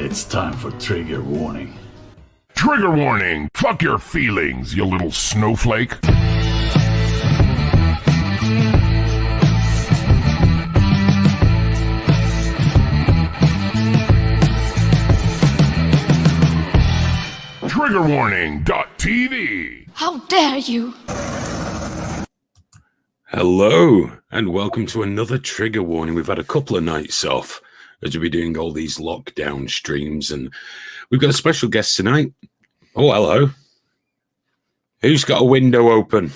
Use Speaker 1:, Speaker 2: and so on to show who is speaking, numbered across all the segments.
Speaker 1: It's time for trigger warning.
Speaker 2: Trigger warning! Fuck your feelings, you little snowflake! Triggerwarning.tv.
Speaker 3: How dare you!
Speaker 4: Hello, and welcome to another trigger warning. We've had a couple of nights off as we'll be doing all these lockdown streams, and we've got a special guest tonight. Oh, hello. Who's got a window open?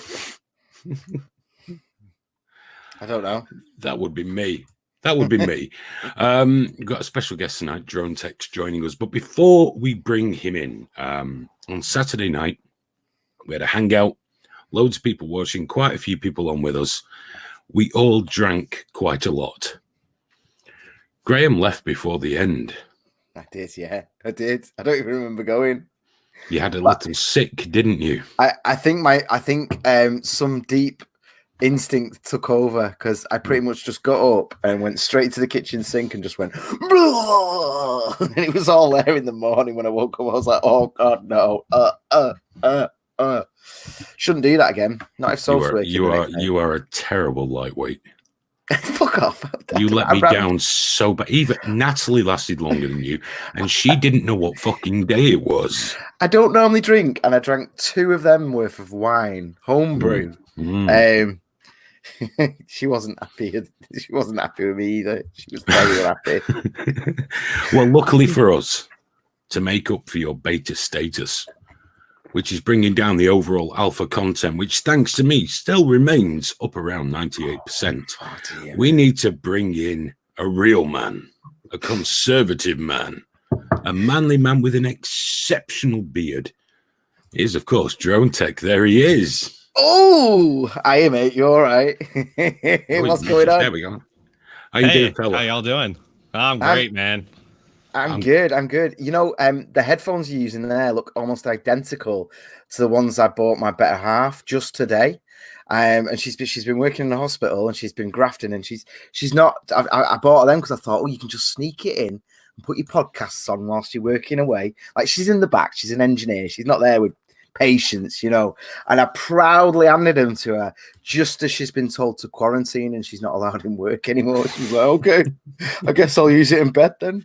Speaker 5: I don't know.
Speaker 4: That would be me. We've got a special guest tonight, Dronetek's joining us. But before we bring him in, on Saturday night, we had a hangout, loads of people watching, quite a few people on with us. We all drank quite a lot. Graham left before the end.
Speaker 5: I did, yeah. I did. I don't even remember going.
Speaker 4: You had a little sick, didn't you?
Speaker 5: I think some deep instinct took over because I pretty much just got up and went straight to the kitchen sink and just went "Blah!" And it was all there in the morning when I woke up. I was like, oh god, no. Shouldn't do that again. Not if soul's working.
Speaker 4: You are a terrible lightweight.
Speaker 5: Fuck off.
Speaker 4: You let me down so bad. Even Natalie lasted longer than you, and she didn't know what fucking day it was.
Speaker 5: I don't normally drink, and I drank 2 of them worth of wine, homebrew. She wasn't happy. She wasn't happy with me either. She was very happy.
Speaker 4: Well, luckily for us, to make up for your beta status, which is bringing down the overall alpha content, which, thanks to me, still remains up around 98%. We need to bring in a real man, a conservative man, a manly man with an exceptional beard. He is, of course, Dronetek. There he is.
Speaker 5: Oh, hiya, mate. You all right? What's going on?
Speaker 4: There we go. How you doing, fella?
Speaker 6: How y'all doing? I'm great, man.
Speaker 5: I'm good. You know, the headphones you're using there look almost identical to the ones I bought my better half just today. And she's been working in the hospital and she's been grafting, and she's not. I bought them because I thought, oh, you can just sneak it in and put your podcasts on whilst you're working away. Like, she's in the back. She's an engineer. She's not there with patience, you know. And I proudly handed them to her just as she's been told to quarantine and she's not allowed in work anymore. She's like, okay, I guess I'll use it in bed then.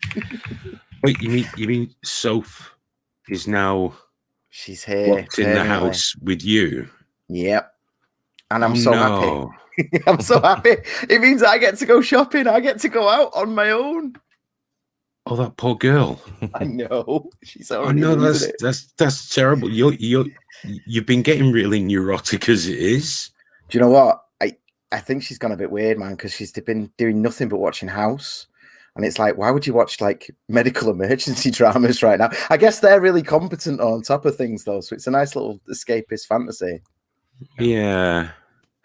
Speaker 4: Wait, you mean Soph is now
Speaker 5: she's here
Speaker 4: in the house with you?
Speaker 5: Yep. And I'm so happy. I'm so happy. It means I get to go shopping. I get to go out on my own.
Speaker 4: Oh, that poor girl.
Speaker 5: I know. She's
Speaker 4: already that's terrible. You've been getting really neurotic as it is.
Speaker 5: Do you know what? I think she's gone a bit weird, man, because she's been doing nothing but watching House. And it's like, why would you watch like medical emergency dramas right now? I guess they're really competent on top of things, though. So it's a nice little escapist fantasy.
Speaker 4: Yeah.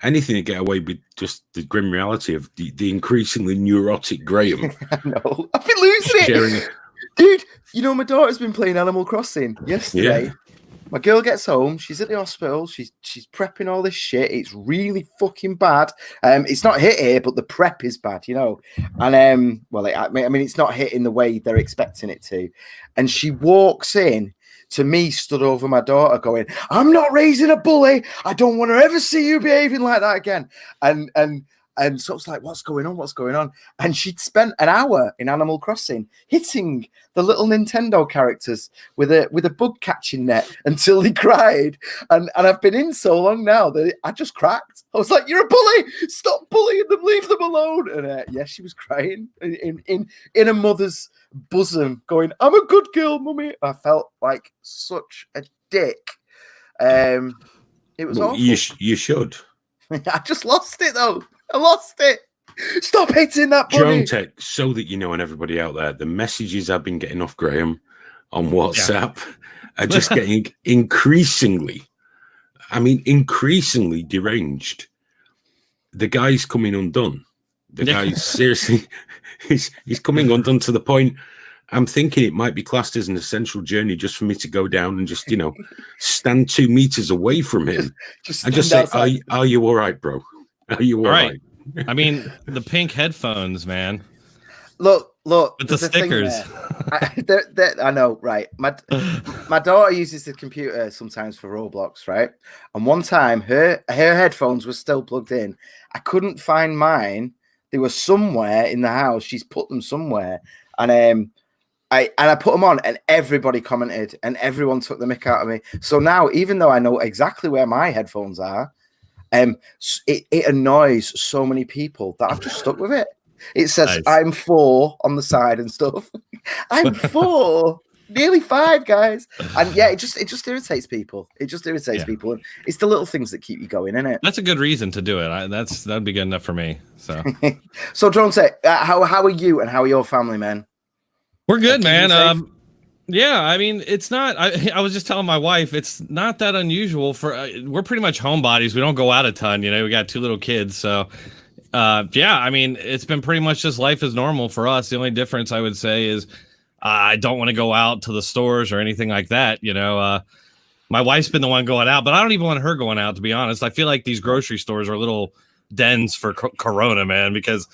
Speaker 4: Anything to get away with just the grim reality of the increasingly neurotic Graham.
Speaker 5: I know. I've been losing it. Dude, you know, my daughter's been playing Animal Crossing yesterday. Yeah. My girl gets home. She's at the hospital. She's prepping all this shit. It's really fucking bad. It's not hit here, but the prep is bad, you know. And I mean, it's not hit in the way they're expecting it to. And she walks in to me, stood over my daughter, going, "I'm not raising a bully. I don't want to ever see you behaving like that again." And so it's like, what's going on? And she'd spent an hour in Animal Crossing hitting the little Nintendo characters with a bug catching net until they cried. And I've been in so long now that I just cracked. I was like, "You're a bully! Stop bullying them! Leave them alone!" And she was crying in a mother's bosom, going, "I'm a good girl, mummy." I felt like such a dick. It was awful.
Speaker 4: You should.
Speaker 5: I just lost it though. I lost it. Stop hitting that bunny.
Speaker 4: Dronetek, so that you know, and everybody out there, the messages I've been getting off Graham on WhatsApp are just getting increasingly deranged. The guy's coming undone. The guy's seriously, he's coming undone to the point I'm thinking it might be classed as an essential journey just for me to go down and just, stand 2 meters away from him and just say, are you all right, bro? Are you all right?
Speaker 6: I mean, the pink headphones, man.
Speaker 5: Look.
Speaker 6: With the stickers.
Speaker 5: I know, right? My daughter uses the computer sometimes for Roblox, right? And one time, her headphones were still plugged in. I couldn't find mine. They were somewhere in the house. She's put them somewhere, and I put them on, and everybody commented, and everyone took the mick out of me. So now, even though I know exactly where my headphones are, it annoys so many people that I've just stuck with it. It says
Speaker 6: Nice.
Speaker 5: I'm 4 on the side and stuff. I'm 4, nearly 5, guys. And yeah, it just irritates people. It just irritates people. And it's the little things that keep you going, isn't it?
Speaker 6: That's a good reason to do it. That'd be good enough for me. So,
Speaker 5: so Dronetek, how are you and how are your family, man?
Speaker 6: we're good, man. Yeah, I mean, it's not. I was just telling my wife, it's not that unusual for. We're pretty much homebodies. We don't go out a ton. You know, we got 2 little kids, so. Yeah, I mean, it's been pretty much just life as normal for us. The only difference I would say is I don't want to go out to the stores or anything like that. You know, my wife's been the one going out, but I don't even want her going out, to be honest. I feel like these grocery stores are little dens for Corona, man, because,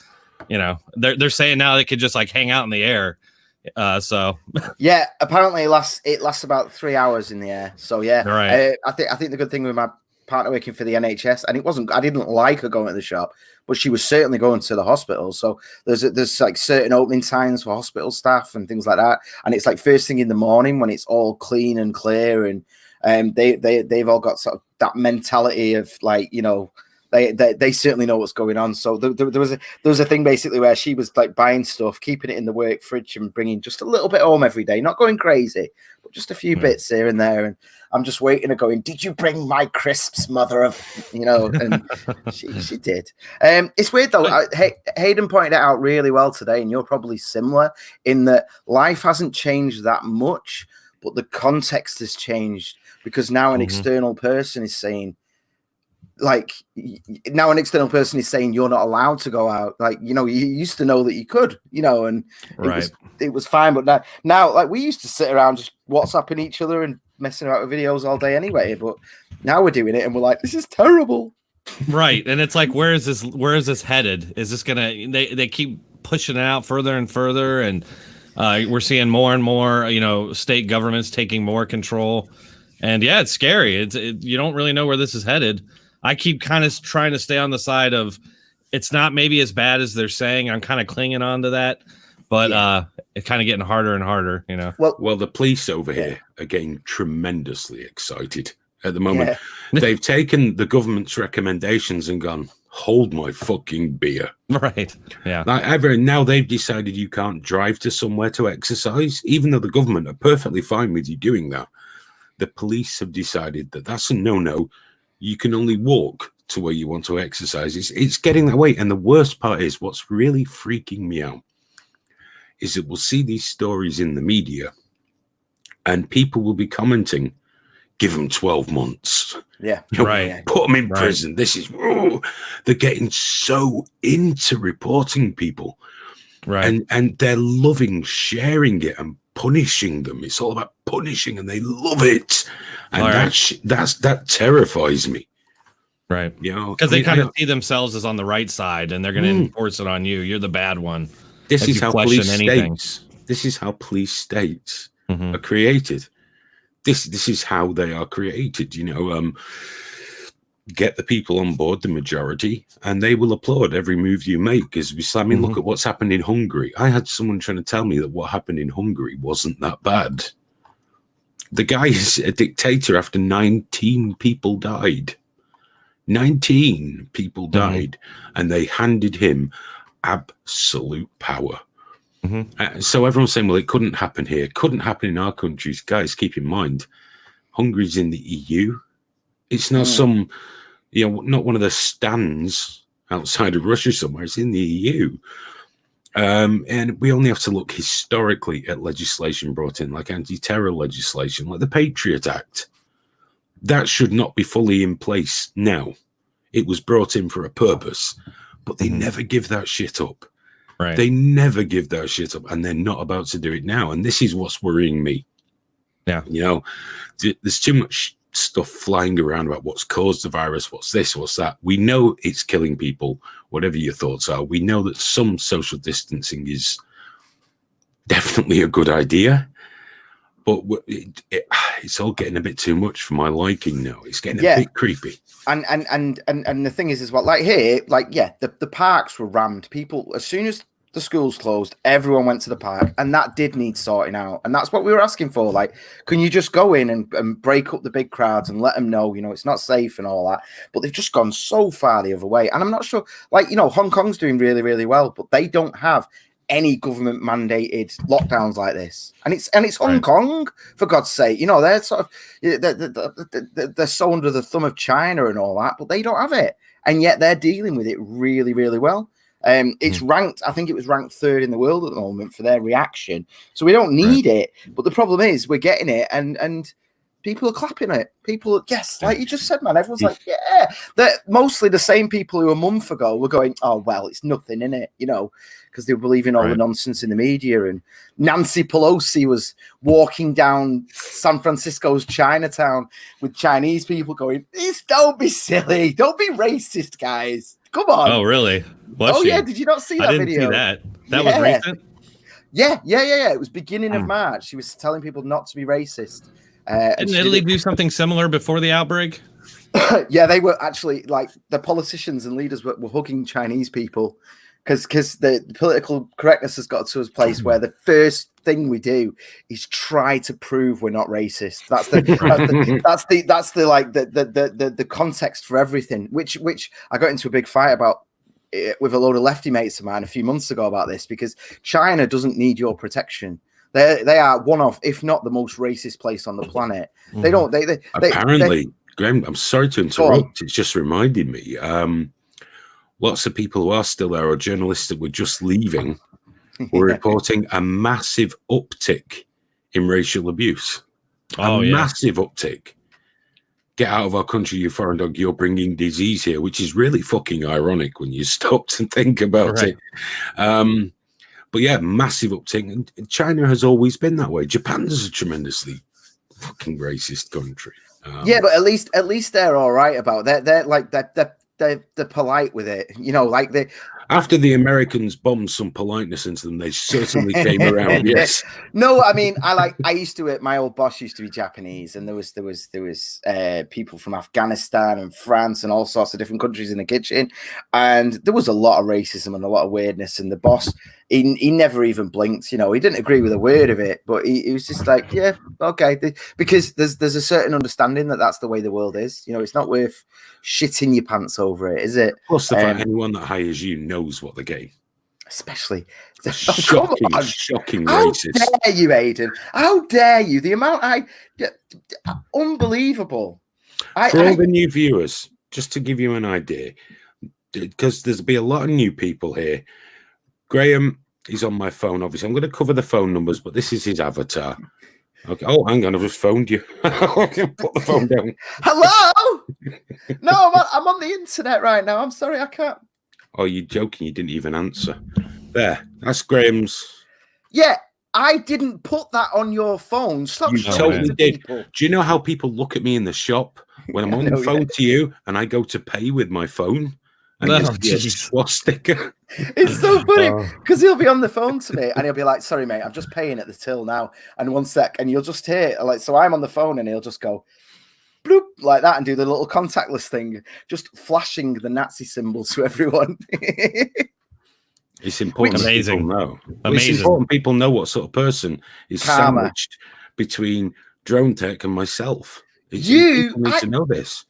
Speaker 6: you know, they're saying now they could just like hang out in the air. So
Speaker 5: yeah, apparently it lasts about 3 hours in the air. So yeah,
Speaker 6: right.
Speaker 5: I think the good thing with my partner working for the NHS, and I didn't like her going to the shop, but she was certainly going to the hospital. So there's like certain opening times for hospital staff and things like that, and it's like first thing in the morning when it's all clean and clear, and they've all got sort of that mentality of like, you know, they certainly know what's going on. So there was a thing basically where she was like buying stuff, keeping it in the work fridge, and bringing just a little bit home every day, not going crazy, but just a few bits here and there. And I'm just waiting and going, did you bring my crisps, mother of, you know? And she did. It's weird though. Hayden pointed it out really well today, and you're probably similar in that life hasn't changed that much, but the context has changed because now an external person is saying, like, now an external person is saying you're not allowed to go out. Like, you know, you used to know that you could, you know, and it was fine. But now, like, we used to sit around just WhatsApping each other and messing about with videos all day anyway. But now we're doing it and we're like, this is terrible.
Speaker 6: Right. And it's like, where is this headed? Is this gonna, they keep pushing it out further and further, and we're seeing more and more, you know, state governments taking more control. And yeah, it's scary. You don't really know where this is headed. I keep kind of trying to stay on the side of it's not maybe as bad as they're saying. I'm kind of clinging on to that, but it's kind of getting harder and harder, you know.
Speaker 4: Well, the police over here are getting tremendously excited at the moment. Yeah. They've taken the government's recommendations and gone, hold my fucking beer.
Speaker 6: Right. Yeah.
Speaker 4: Like now they've decided you can't drive to somewhere to exercise, even though the government are perfectly fine with you doing that. The police have decided that that's a no-no. You can only walk to where you want to exercise. It's getting that way. And the worst part is what's really freaking me out is that we'll see these stories in the media and people will be commenting, give them 12 months.
Speaker 5: Yeah.
Speaker 4: You know,
Speaker 6: right.
Speaker 4: Put them in prison. This is, they're getting so into reporting people.
Speaker 6: Right.
Speaker 4: And they're loving sharing it and punishing them. It's all about punishing, and they love it. And that terrifies me.
Speaker 6: Right.
Speaker 4: You know,
Speaker 6: because they kind of see themselves as on the right side, and they're going to enforce it on you. You're the bad one.
Speaker 4: This is how police states. This is how police states are created. This is how they are created. You know, get the people on board, the majority, and they will applaud every move you make. As we, I mean, look at what's happened in Hungary. I had someone trying to tell me that what happened in Hungary wasn't that bad. The guy is a dictator after 19 people died. 19 people died, and they handed him absolute power. So everyone's saying, well, it couldn't happen here. Couldn't happen in our countries. Guys, keep in mind, Hungary's in the EU. It's not some, you know, not one of the stands outside of Russia somewhere. It's in the EU. And we only have to look historically at legislation brought in, like anti-terror legislation, like the Patriot Act. That should not be fully in place now. It was brought in for a purpose, but they never give that shit up.
Speaker 6: Right.
Speaker 4: They never give that shit up, and they're not about to do it now. And this is what's worrying me.
Speaker 6: Yeah.
Speaker 4: You know, there's too much stuff flying around about what's caused the virus, what's this, what's that. We know it's killing people, whatever your thoughts are. We know that some social distancing is definitely a good idea. But it's all getting a bit too much for my liking now. It's getting a bit creepy.
Speaker 5: And the thing is well, like here, like, yeah, the parks were rammed. People, as soon as the schools closed, everyone went to the park, and that did need sorting out. And that's what we were asking for. Like, can you just go in and break up the big crowds and let them know, you know, it's not safe and all that? But they've just gone so far the other way. And I'm not sure, like, you know, Hong Kong's doing really, really well, but they don't have any government mandated lockdowns like this, and it's Hong Kong, for God's sake. You know, they're sort of they're so under the thumb of China and all that, but they don't have it, and yet they're dealing with it really, really well. It's ranked, I think it was ranked 3rd in the world at the moment for their reaction. So we don't need it, but the problem is we're getting it, and people are clapping it. People, yes, like you just said, man. Everyone's like, yeah. They're mostly the same people who a month ago were going, oh, well, it's nothing, in it, you know, because they were believing all the nonsense in the media. And Nancy Pelosi was walking down San Francisco's Chinatown with Chinese people going, don't be silly. Don't be racist, guys. Come on.
Speaker 6: Oh, really?
Speaker 5: Yeah. Did you not see that
Speaker 6: I didn't
Speaker 5: video?
Speaker 6: See that. That was recent?
Speaker 5: Yeah. It was beginning of March. She was telling people not to be racist.
Speaker 6: Didn't Italy do something similar before the outbreak?
Speaker 5: Yeah, they were actually, like, the politicians and leaders were hugging Chinese people because the political correctness has got to a place where the first thing we do is try to prove we're not racist. That's the context for everything. Which I got into a big fight about with a load of lefty mates of mine a few months ago about this, because China doesn't need your protection. They are one of, if not the most racist place on the planet. They don't. They apparently,
Speaker 4: Graham. I'm sorry to interrupt. It's just reminded me. Lots of people who are still there, or journalists that were just leaving, were reporting a massive uptick in racial abuse. Massive uptick. Get out of our country, you foreign dog. You're bringing disease here, which is really fucking ironic when you stop to think about it. But yeah, massive uptick. And China has always been that way. Japan's a tremendously fucking racist country.
Speaker 5: Yeah, but at least they're all right about it. They're like they're polite with it. You know, like they.
Speaker 4: After the Americans bombed some politeness into them, they certainly came around. Yes.
Speaker 5: No, I mean, I used to. My old boss used to be Japanese, and there was people from Afghanistan and France and all sorts of different countries in the kitchen, and there was a lot of racism and a lot of weirdness. And the boss, he never even blinked. You know, he didn't agree with a word of it, but he was just like, yeah, okay, because there's a certain understanding that that's the way the world is. You know, it's not worth shitting your pants over it, is it?
Speaker 4: Plus, the fact anyone that hires you knows what the game.
Speaker 5: Especially
Speaker 4: shocking racist.
Speaker 5: How dare you, Aiden? How dare you? The amount unbelievable.
Speaker 4: For all the new viewers, just to give you an idea, because there's be a lot of new people here. Graham is on my phone, obviously. I'm going to cover the phone numbers, but this is his avatar. Okay. Oh, hang on, I've just phoned you. Put the phone down.
Speaker 5: Hello? No, I'm on the internet right now. I'm sorry, I can't.
Speaker 4: Oh, you're joking. You didn't even answer. There. That's Graham's.
Speaker 5: Yeah, I didn't put that on your phone. Stop.
Speaker 4: You totally did. People. Do you know how people look at me in the shop when I'm on the phone to you and I go to pay with my phone? And a swastika.
Speaker 5: It's so funny because he'll be on the phone to me and he'll be like, sorry, mate, I'm just paying at the till now. And 1 sec. And you'll just hear, like, so I'm on the phone and he'll just go, bloop, like that, and do the little contactless thing, just flashing the Nazi symbol to everyone.
Speaker 4: It's important. Amazing. People know. It's important people know what sort of person is sandwiched between Dronetek and myself. You need to know this.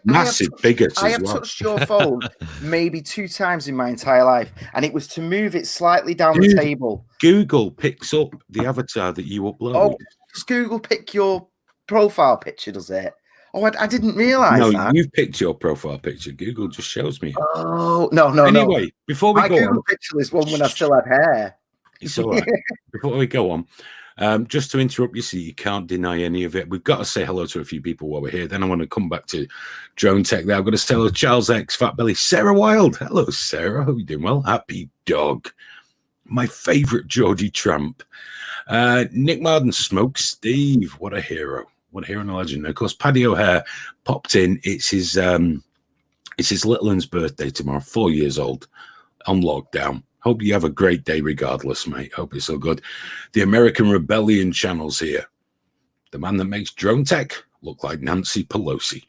Speaker 4: Massive bigots.
Speaker 5: I have touched your phone maybe 2 times in my entire life, and it was to move it slightly down the table.
Speaker 4: Google picks up the avatar that you upload.
Speaker 5: Oh, does Google pick your profile picture? Does it? Oh, I didn't realize that.
Speaker 4: No, you've picked your profile picture. Google just shows me.
Speaker 5: Oh, no.
Speaker 4: Anyway, before we go
Speaker 5: Google
Speaker 4: on,
Speaker 5: picture is one when I still had hair.
Speaker 4: It's all right. Before we go on, just to interrupt you, you can't deny any of it. We've got to say hello to a few people while we're here. Then I want to come back to Dronetek there. I've got to say hello to Charles X, Fat Belly, Sarah Wild. Hello, Sarah. Hope you're doing well. Happy Dog. My favourite Georgie Tramp. Nick Marden, Smoke Steve. What a hero. What a hero and a legend. Of course, Paddy O'Hare popped in. It's his little one's birthday tomorrow, 4 years old, on lockdown. Hope you have a great day regardless, mate. Hope it's all good. The American Rebellion channel's here. The man that makes Dronetek look like Nancy Pelosi.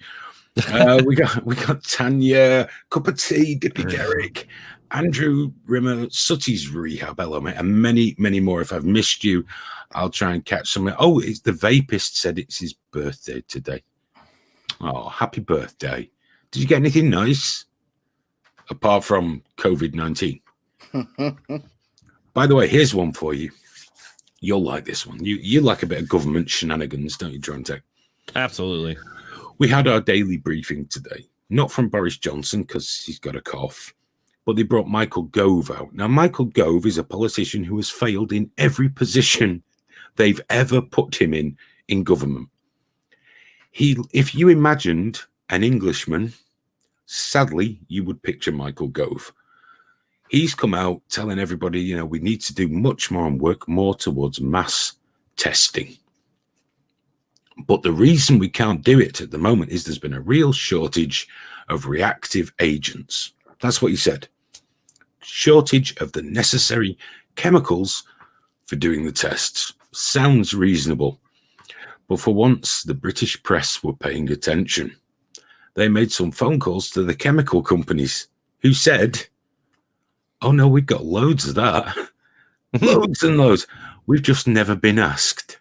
Speaker 4: We got Tanya, Cup of Tea, Dippy Derrick, Andrew Rimmer, Sutty's Rehab Element, and many, many more. If I've missed you, I'll try and catch some. Oh, it's the Vapist said it's his birthday today. Oh, happy birthday. Did you get anything nice? Apart from COVID-19. By the way, here's one for you. You'll like this one. You like a bit of government shenanigans, don't you, Dronetek?
Speaker 6: Absolutely.
Speaker 4: We had our daily briefing today, not from Boris Johnson because he's got a cough, but they brought Michael Gove out. Now, Michael Gove is a politician who has failed in every position they've ever put him in government. If you imagined an Englishman, sadly, you would picture Michael Gove. He's come out telling everybody, we need to do much more and work more towards mass testing. But the reason we can't do it at the moment is there's been a real shortage of reactive agents. That's what he said. Shortage of the necessary chemicals for doing the tests. Sounds reasonable. But for once, the British press were paying attention. They made some phone calls to the chemical companies who said, oh no, we've got loads of that. Loads and loads. We've just never been asked.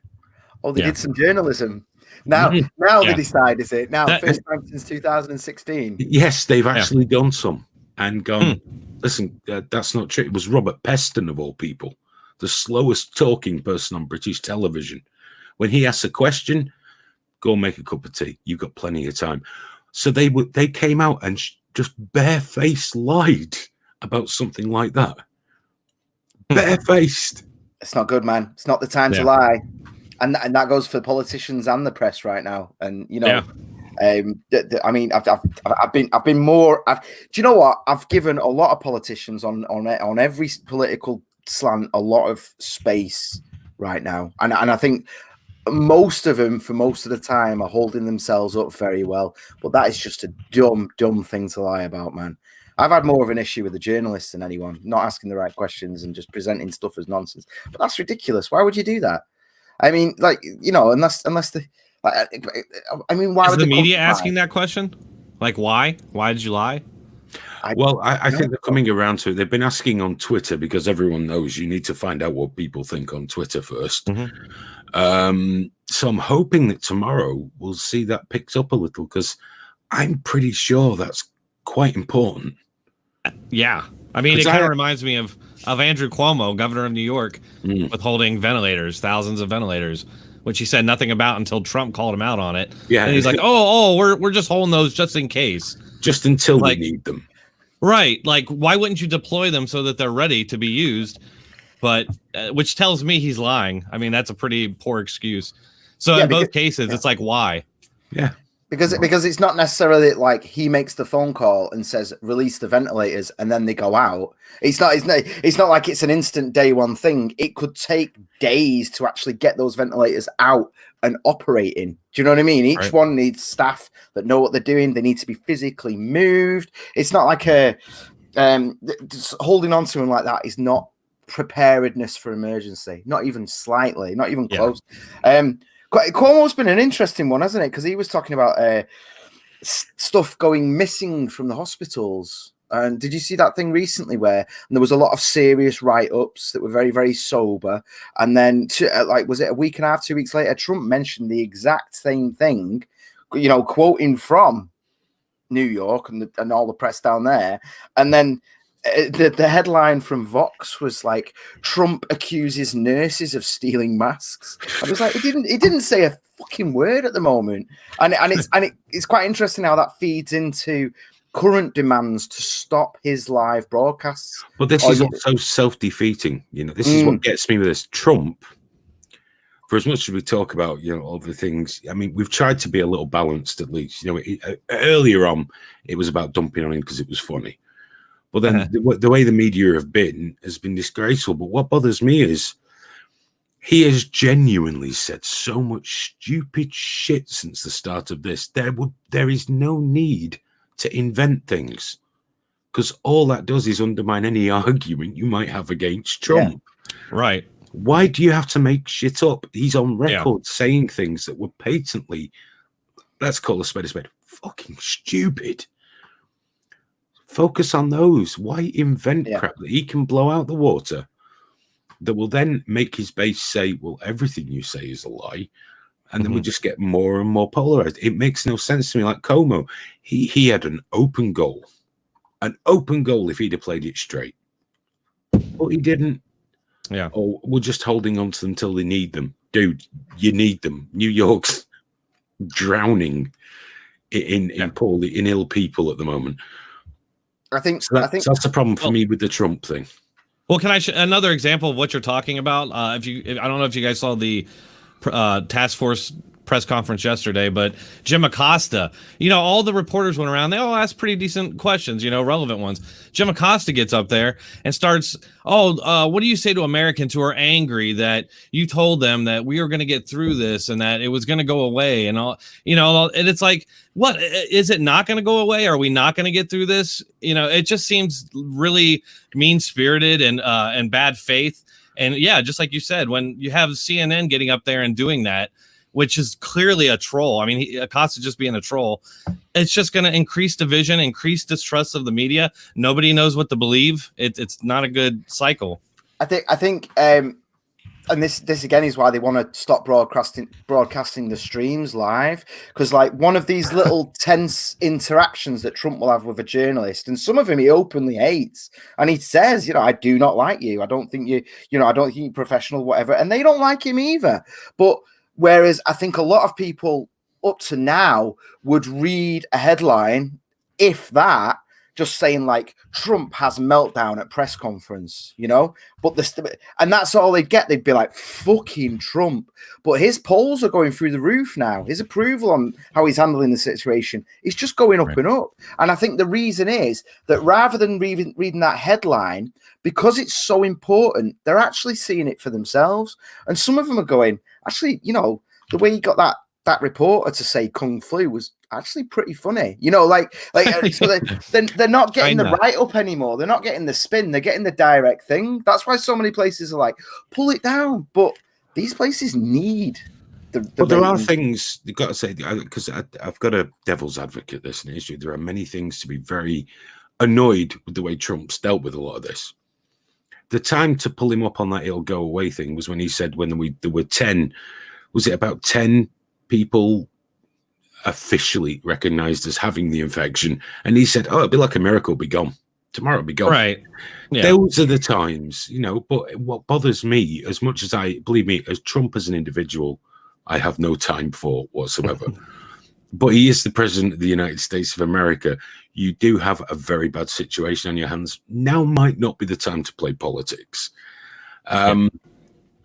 Speaker 5: Oh, they did some journalism. Now they decide, is it? Now, first time since 2016.
Speaker 4: Yes, they've actually done some and gone, listen, that's not true. It was Robert Peston, of all people, the slowest talking person on British television. When he asks a question, go make a cup of tea. You've got plenty of time. So they came out and just barefaced lied about something like that. Barefaced.
Speaker 5: It's not good, man. It's not the time to lie. And that goes for politicians and the press right now. And I mean, I've been more. Do you know what? I've given a lot of politicians on every political slant a lot of space right now, and I think most of them, for most of the time, are holding themselves up very well. But that is just a dumb thing to lie about, man. I've had more of an issue with the journalists than anyone, not asking the right questions and just presenting stuff as nonsense. But that's ridiculous. Why would you do that? I mean, unless the, I mean, why
Speaker 6: is
Speaker 5: would
Speaker 6: the media asking that question? Like, why? Why did you lie?
Speaker 4: I think they're coming around to it. They've been asking on Twitter because everyone knows you need to find out what people think on Twitter first. So I'm hoping that tomorrow we'll see that picked up a little because I'm pretty sure that's quite important.
Speaker 6: Yeah. I mean, it kind of reminds me of Andrew Cuomo, governor of New York, withholding ventilators, thousands of ventilators, which he said nothing about until Trump called him out on it. Yeah. And he's like, we're just holding those just in case.
Speaker 4: Just until we need them.
Speaker 6: Right. Like, why wouldn't you deploy them so that they're ready to be used? But which tells me he's lying. I mean, that's a pretty poor excuse. So in both cases, it's like, why?
Speaker 4: Yeah.
Speaker 5: Because it's not necessarily like he makes the phone call and says release the ventilators and then they go out. It's not like it's an instant day one thing. It could take days to actually get those ventilators out and operating. Do you know what I mean? Each one needs staff that know what they're doing. They need to be physically moved. It's not like just holding on to them like that is not preparedness for emergency. Not even slightly. Not even close. Cuomo's been an interesting one, hasn't it? Because he was talking about stuff going missing from the hospitals. And did you see that thing recently where there was a lot of serious write-ups that were very, very sober? And then, was it a week and a half, 2 weeks later, Trump mentioned the exact same thing, quoting from New York and all the press down there. And then the headline from Vox was like, Trump accuses nurses of stealing masks. I was like, he didn't say a fucking word at the moment. And it's quite interesting how that feeds into current demands to stop his live broadcasts.
Speaker 4: But this is also self-defeating. This is what gets me with this. Trump, for as much as we talk about, all the things, I mean, we've tried to be a little balanced at least. Earlier on, it was about dumping on him because it was funny. But then the way the media has been disgraceful. But what bothers me is he has genuinely said so much stupid shit since the start of this. There is no need to invent things. because all that does is undermine any argument you might have against Trump.
Speaker 6: Yeah. Right.
Speaker 4: Why do you have to make shit up? He's on record saying things that were patently, let's call a spade, fucking stupid. Focus on those. Why invent crap that he can blow out the water that will then make his base say, well, everything you say is a lie. And then we just get more and more polarized. It makes no sense to me. Like Como, he had an open goal if he'd have played it straight. But he didn't.
Speaker 6: Yeah.
Speaker 4: Or we're just holding on to them till they need them. Dude, you need them. New York's drowning in ill people at the moment.
Speaker 5: I think
Speaker 4: that's the problem for me with the Trump thing.
Speaker 6: Well, can I another example of what you're talking about? I don't know if you guys saw the task force press conference yesterday, but Jim Acosta, all the reporters went around. They all asked pretty decent questions, relevant ones. Jim Acosta gets up there and starts, what do you say to Americans who are angry that you told them that we were going to get through this and that it was going to go away and all, and it's like, what is it not going to go away? Are we not going to get through this? It just seems really mean-spirited and bad faith. And yeah, just like you said, when you have CNN getting up there and doing that, which is clearly a troll. I mean, Acosta just being a troll. It's just going to increase division, increase distrust of the media. Nobody knows what to believe. It's not a good cycle.
Speaker 5: I think, and this again is why they want to stop broadcasting the streams live, because like one of these little tense interactions that Trump will have with a journalist, and some of them he openly hates, and he says, I do not like you. I don't think I don't think you're professional, whatever, and they don't like him either. But whereas I think a lot of people up to now would read a headline, if that, just saying like Trump has meltdown at press conference, but and that's all they'd get. They'd be like, fucking Trump. But his polls are going through the roof now. His approval on how he's handling the situation is just going up and up. And I think the reason is that rather than reading that headline, because it's so important, they're actually seeing it for themselves. And some of them are going, actually, the way he got that reporter to say Kung Flu was actually pretty funny. So they're not getting the write-up anymore. They're not getting the spin. They're getting the direct thing. That's why so many places are like, pull it down. But these places need but
Speaker 4: there are things you've got to say, because I've got a devil's advocate this in issue. There are many things to be very annoyed with the way Trump's dealt with a lot of this. The time to pull him up on that it'll go away thing was when he said there were 10, was it about 10 people officially recognized as having the infection, and he said, it'll be like a miracle, be gone tomorrow, it'll be gone.
Speaker 6: Right. Yeah.
Speaker 4: Those are the times, but what bothers me, as much as believe me, as Trump as an individual, I have no time for whatsoever. But he is the president of the United States of America. You do have a very bad situation on your hands. Now might not be the time to play politics. And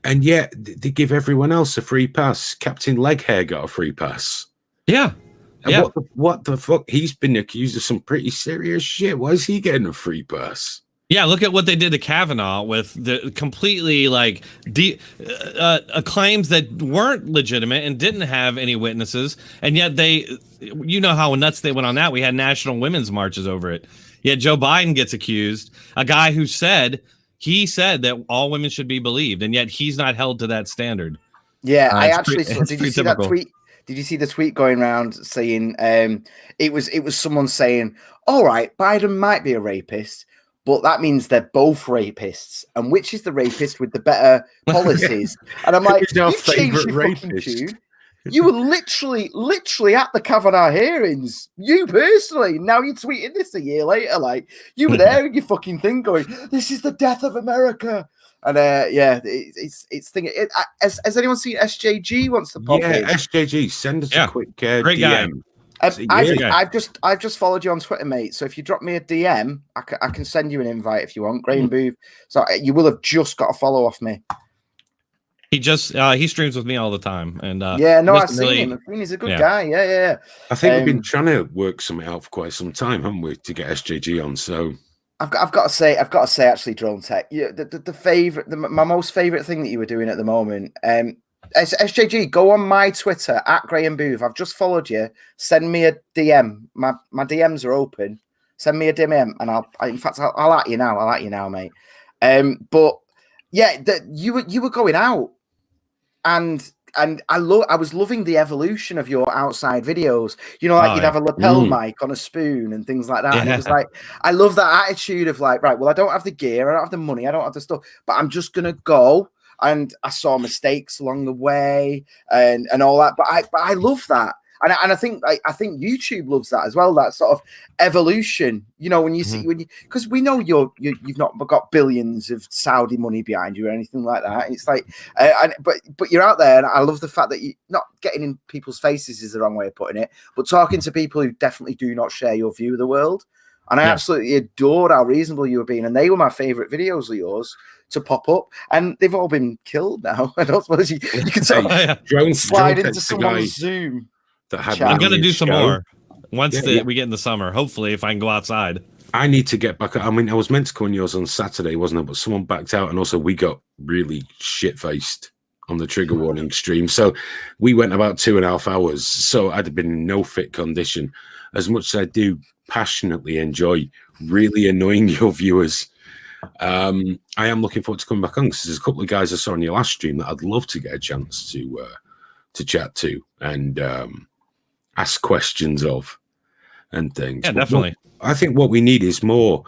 Speaker 4: yet they give everyone else a free pass. Captain Leghair got a free pass.
Speaker 6: Yeah.
Speaker 4: And what the fuck? He's been accused of some pretty serious shit. Why is he getting a free pass?
Speaker 6: Yeah, look at what they did to Kavanaugh with the completely claims that weren't legitimate and didn't have any witnesses. And yet how nuts they went on that. We had national women's marches over it. Yet Joe Biden gets accused, a guy who said that all women should be believed, and yet he's not held to that standard.
Speaker 5: Yeah, I actually did you see that tweet? Did you see the tweet going around saying it was someone saying, all right, Biden might be a rapist, but that means they're both rapists. And which is the rapist with the better policies? And I'm like, you've changed your fucking tune. You were literally at the Kavanaugh hearings. You personally. Now you're tweeting this a year later. Like, you were there in your fucking thing going, this is the death of America. And it's thinking. Has anyone seen SJG wants to pop in?
Speaker 4: Yeah, SJG, send us a quick
Speaker 6: great
Speaker 4: DM.
Speaker 5: I've just followed you on Twitter, mate. So if you drop me a DM, I can send you an invite if you want. Graham Booth. So you will have just got a follow off me.
Speaker 6: He just he streams with me all the time, and
Speaker 5: I've seen him. I think he's a good guy. Yeah.
Speaker 4: I think we've been trying to work something out for quite some time, haven't we, to get SJG on? So
Speaker 5: I've got to say, actually, Dronetek, my most favorite thing that you were doing at the moment. SJG, go on my Twitter at Graham Booth. I've just followed you. Send me a DM. My DMs are open. Send me a DM, and I'll at you now. I'll at you now, mate. But yeah, you were going out, and I was loving the evolution of your outside videos. You know, like you'd have a lapel mic on a spoon and things like that.
Speaker 6: Yeah.
Speaker 5: And it was like, I love that attitude of like, right, well, I don't have the gear, I don't have the money, I don't have the stuff, but I'm just gonna go. And I saw mistakes along the way and all that. But I love that. And I think YouTube loves that as well. That sort of evolution, you know, when you see because we know you've not got billions of Saudi money behind you or anything like that. It's like, but you're out there, and I love the fact that you not getting in people's faces is the wrong way of putting it, but talking to people who definitely do not share your view of the world. And I absolutely adored how reasonable you were being, and they were my favorite videos of yours to pop up, and they've all been killed now. I don't suppose you can slide into someone's Zoom.
Speaker 6: I'm going to do some more once we get in the summer. Hopefully, if I can go outside.
Speaker 4: I need to get back. I mean, I was meant to go on yours on Saturday, wasn't it? But someone backed out, and also we got really shit-faced on the trigger warning stream. So we went about 2.5 hours. So I'd have been in no fit condition. As much as I do passionately enjoy really annoying your viewers, I am looking forward to coming back on, because there's a couple of guys I saw on your last stream that I'd love to get a chance to chat to and ask questions of and things.
Speaker 6: Yeah, definitely.
Speaker 4: I think what we need is more,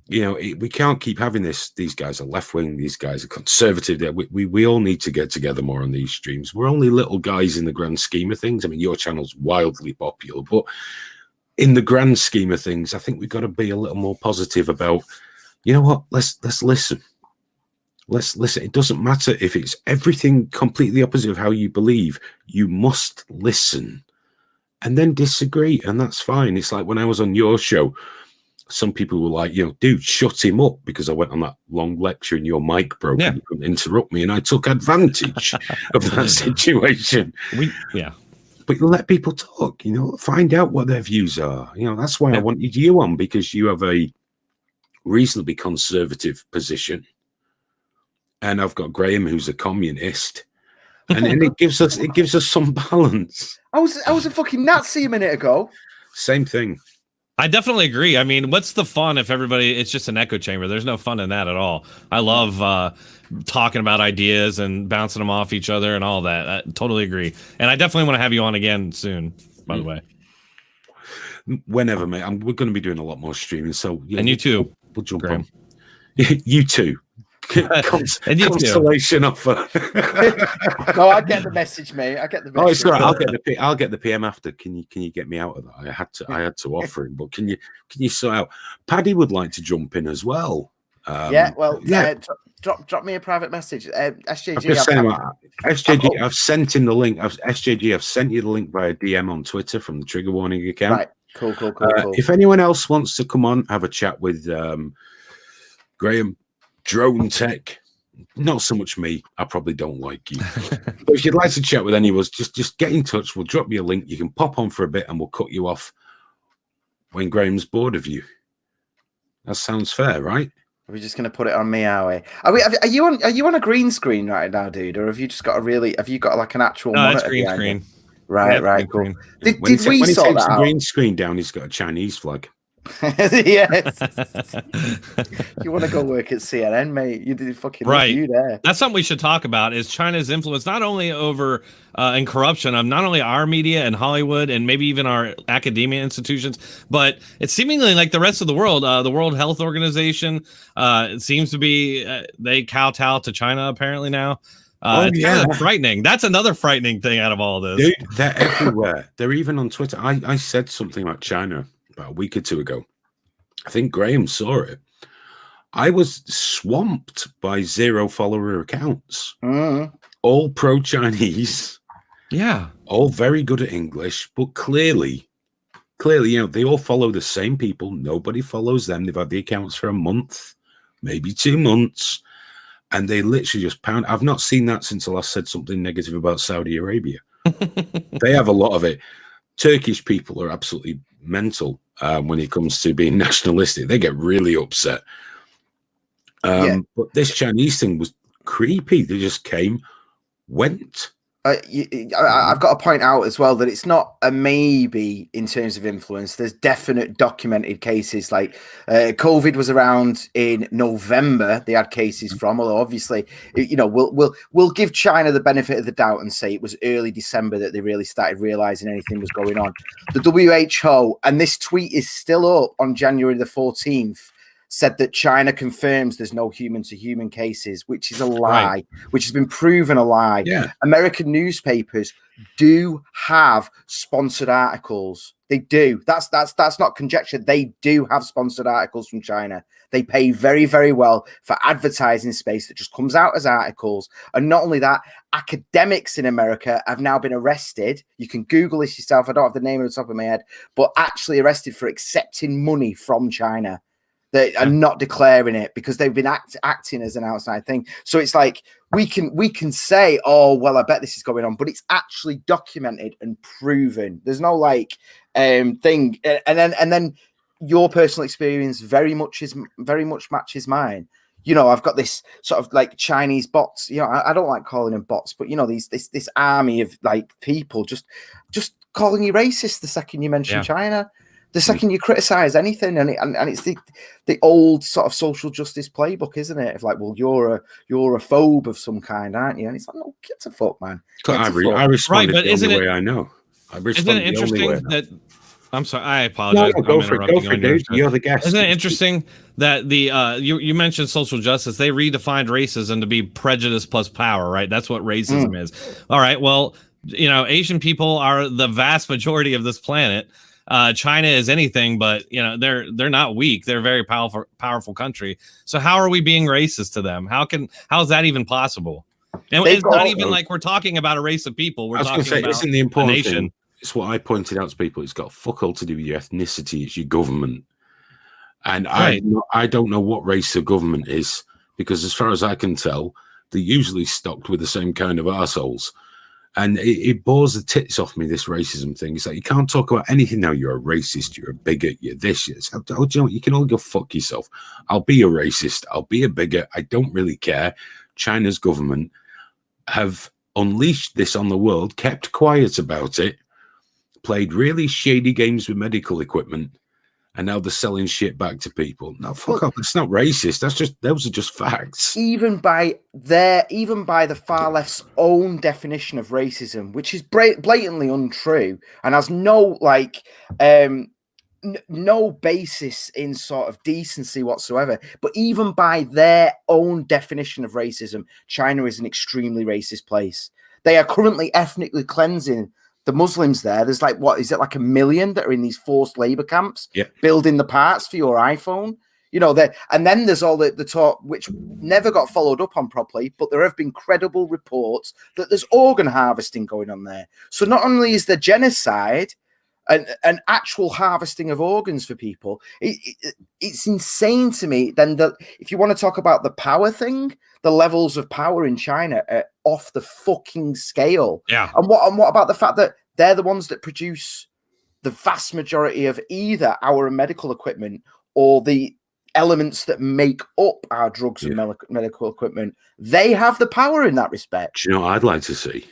Speaker 4: you know, we can't keep having this. These guys are left wing, these guys are conservative. We all need to get together more on these streams. We're only little guys in the grand scheme of things. I mean, your channel's wildly popular, but in the grand scheme of things, I think we've got to be a little more positive about, you know what, let's listen. Let's listen. It doesn't matter if it's everything completely opposite of how you believe. You must listen and then disagree, and that's fine. It's like when I was on your show, some people were like, you know, dude, shut him up, because I went on that long lecture and your mic broke and you couldn't interrupt me, and I took advantage of that situation. But let people talk, you know, find out what their views are. You know, that's why I wanted you on, because you have a reasonably conservative position. And I've got Graham, who's a communist, and it gives us some balance.
Speaker 5: I was a fucking Nazi a minute ago.
Speaker 4: Same thing.
Speaker 6: I definitely agree. I mean, what's the fun if it's just an echo chamber? There's no fun in that at all. I love talking about ideas and bouncing them off each other and all that. I totally agree. And I definitely want to have you on again soon, by the way.
Speaker 4: Whenever, mate. We're going to be doing a lot more streaming. So
Speaker 6: and you too.
Speaker 4: We'll jump on. You too. Consolation offer.
Speaker 5: No, I get the message, mate. I get the message.
Speaker 4: Oh, it's all right. I'll get the PM after. Can you get me out of that? I had to offer him, but can you sort out? Paddy would like to jump in as well.
Speaker 5: Drop me a private message. SJG.
Speaker 4: SJG. I've sent him the link. SJG. I've sent you the link via DM on Twitter from the Trigger Warning account.
Speaker 5: Right. Cool.
Speaker 4: If anyone else wants to come on, have a chat with Graham, Dronetek, not so much me. I probably don't like you. But if you'd like to chat with any of us, just get in touch. We'll drop you a link. You can pop on for a bit, and we'll cut you off when Graham's bored of you. That sounds fair, right?
Speaker 5: Are we just going to put it on me, are we? Are you on a green screen right now, dude, or have you just got have you got like an actual monitor?
Speaker 6: It's green screen.
Speaker 5: Right, cool. Did we sort that out? When he takes the
Speaker 4: green screen down, he's got a Chinese flag.
Speaker 5: Yes. You want to go work at CNN, mate? You did fucking review there.
Speaker 6: That's something we should talk about. Is China's influence not only over and corruption of not only our media and Hollywood and maybe even our academia institutions, but it's seemingly like the rest of the world. The World Health Organization it seems to be they kowtow to China apparently now. It's kind of frightening. That's another frightening thing out of all this.
Speaker 4: Dude, they're everywhere. They're even on Twitter. I said something about China about a week or two ago. I think Graham saw it. I was swamped by 0 follower accounts, all pro-Chinese, all very good at English, but clearly, you know, they all follow the same people. Nobody follows them. They've had the accounts for a month, maybe 2 months, and they literally just pound. I've not seen that since I last said something negative about Saudi Arabia. They have a lot of it. Turkish people are absolutely mental when it comes to being nationalistic. They get really upset. But this Chinese thing was creepy. They just came, went,
Speaker 5: I've got to point out as well that it's not a maybe in terms of influence. There's definite documented cases. Like COVID was around in November. They had cases from, although obviously, we'll give China the benefit of the doubt and say it was early December that they really started realizing anything was going on. The WHO, and this tweet is still up on January the 14th. Said that China confirms there's no human-to-human cases, which is a lie, which has been proven a lie.
Speaker 4: Yeah.
Speaker 5: American newspapers do have sponsored articles. They do. That's not conjecture. They do have sponsored articles from China. They pay very, very well for advertising space that just comes out as articles. And not only that, academics in America have now been arrested. You can Google this yourself. I don't have the name on the top of my head, but actually arrested for accepting money from China. They are not declaring it because they've been acting as an outside thing. So it's like we can say, oh well, I bet this is going on, but it's actually documented and proven. There's no like thing, and then your personal experience very much matches mine. I've got this sort of like Chinese bots. I don't like calling them bots, but this army of like people just calling you racist the second you mention China. The second you criticize anything, and it's the old sort of social justice playbook, isn't it? Of like, well, you're a phobe of some kind, aren't you? And it's like, no, get a fuck, man.
Speaker 4: I responded the only way I know. Isn't it interesting
Speaker 6: that? I'm sorry, I apologize.
Speaker 4: No, go for it, Dave. You're the guest.
Speaker 6: Isn't it interesting that the you mentioned social justice? They redefined racism to be prejudice plus power, right? That's what racism is. All right, well, Asian people are the vast majority of this planet. China is anything but, they're not weak. They're a very powerful country. So how are we being racist to them? How is that even possible? And it's not even like we're talking about a race of people. We're talking about
Speaker 4: isn't the important
Speaker 6: a nation.
Speaker 4: Thing. It's what I pointed out to people. It's got fuck all to do with your ethnicity. It's your government. And I don't know what race the government is, because as far as I can tell, they're usually stocked with the same kind of arseholes. And it bores the tits off me, this racism thing. It's like, you can't talk about anything now. You're a racist. You're a bigot. You're this. You can all go fuck yourself. I'll be a racist. I'll be a bigot. I don't really care. China's government have unleashed this on the world, kept quiet about it, played really shady games with medical equipment, and now they're selling shit back to people. No, fuck off. It's not racist. Those are just facts.
Speaker 5: Even by the far left's own definition of racism, which is blatantly untrue and has no no basis in sort of decency whatsoever. But even by their own definition of racism, China is an extremely racist place. They are currently ethnically cleansing the Muslims there. There's like, what is it, like 1 million that are in these forced labor camps, building the parts for your iPhone? And then there's all the talk, which never got followed up on properly, but there have been credible reports that there's organ harvesting going on there. So not only is there genocide and an actual harvesting of organs for people, it's insane to me. Then if you want to talk about the power thing, the levels of power in China are off the fucking scale.
Speaker 6: Yeah.
Speaker 5: And what about the fact that they're the ones that produce the vast majority of either our medical equipment or the elements that make up our drugs and medical equipment? They have the power in that respect.
Speaker 4: Do you know what I'd like to see?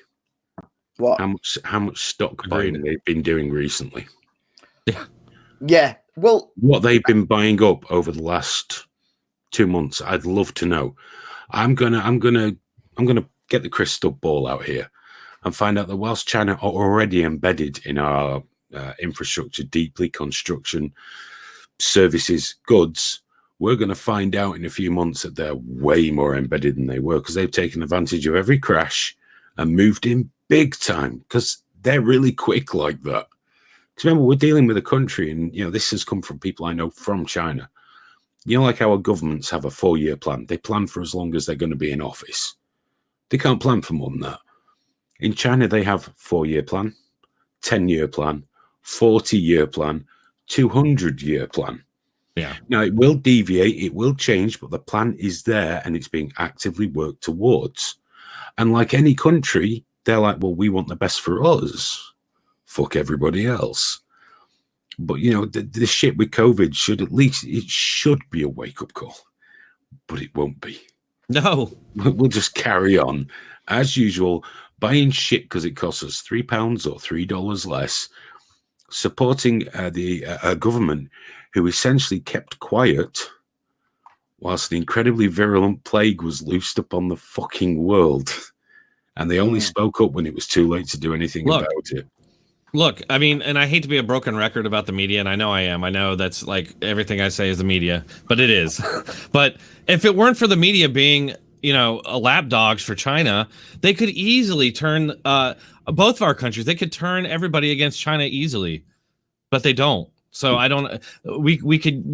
Speaker 5: What?
Speaker 4: How much stock buying they've been doing recently?
Speaker 5: Yeah. Well,
Speaker 4: what they've been buying up over the last 2 months, I'd love to know. I'm gonna get the crystal ball out here and find out that whilst China are already embedded in our infrastructure deeply, construction, services, goods, we're going to find out in a few months that they're way more embedded than they were, because they've taken advantage of every crash and moved in big time, because they're really quick like that. Because remember, we're dealing with a country, and this has come from people I know from China. Like our governments have a 4-year plan. They plan for as long as they're going to be in office. They can't plan for more than that. In China, they have 4-year plan, 10-year plan, 40-year plan, 200-year plan.
Speaker 6: Yeah.
Speaker 4: Now, it will deviate, it will change, but the plan is there and it's being actively worked towards. And like any country, they're like, well, we want the best for us. Fuck everybody else. But, the shit with COVID should be a wake-up call. But it won't be.
Speaker 6: No.
Speaker 4: We'll just carry on as usual. buying shit because it costs us £3 or $3 less, supporting the government who essentially kept quiet whilst the incredibly virulent plague was loosed upon the fucking world. And they only spoke up when it was too late to do anything about it.
Speaker 6: Look, I mean, and I hate to be a broken record about the media, and I know I am. I know that's like everything I say is the media, but it is. But if it weren't for the media being, lapdogs for China, they could easily turn both of our countries. They could turn everybody against China easily, but they don't. So I don't. We could.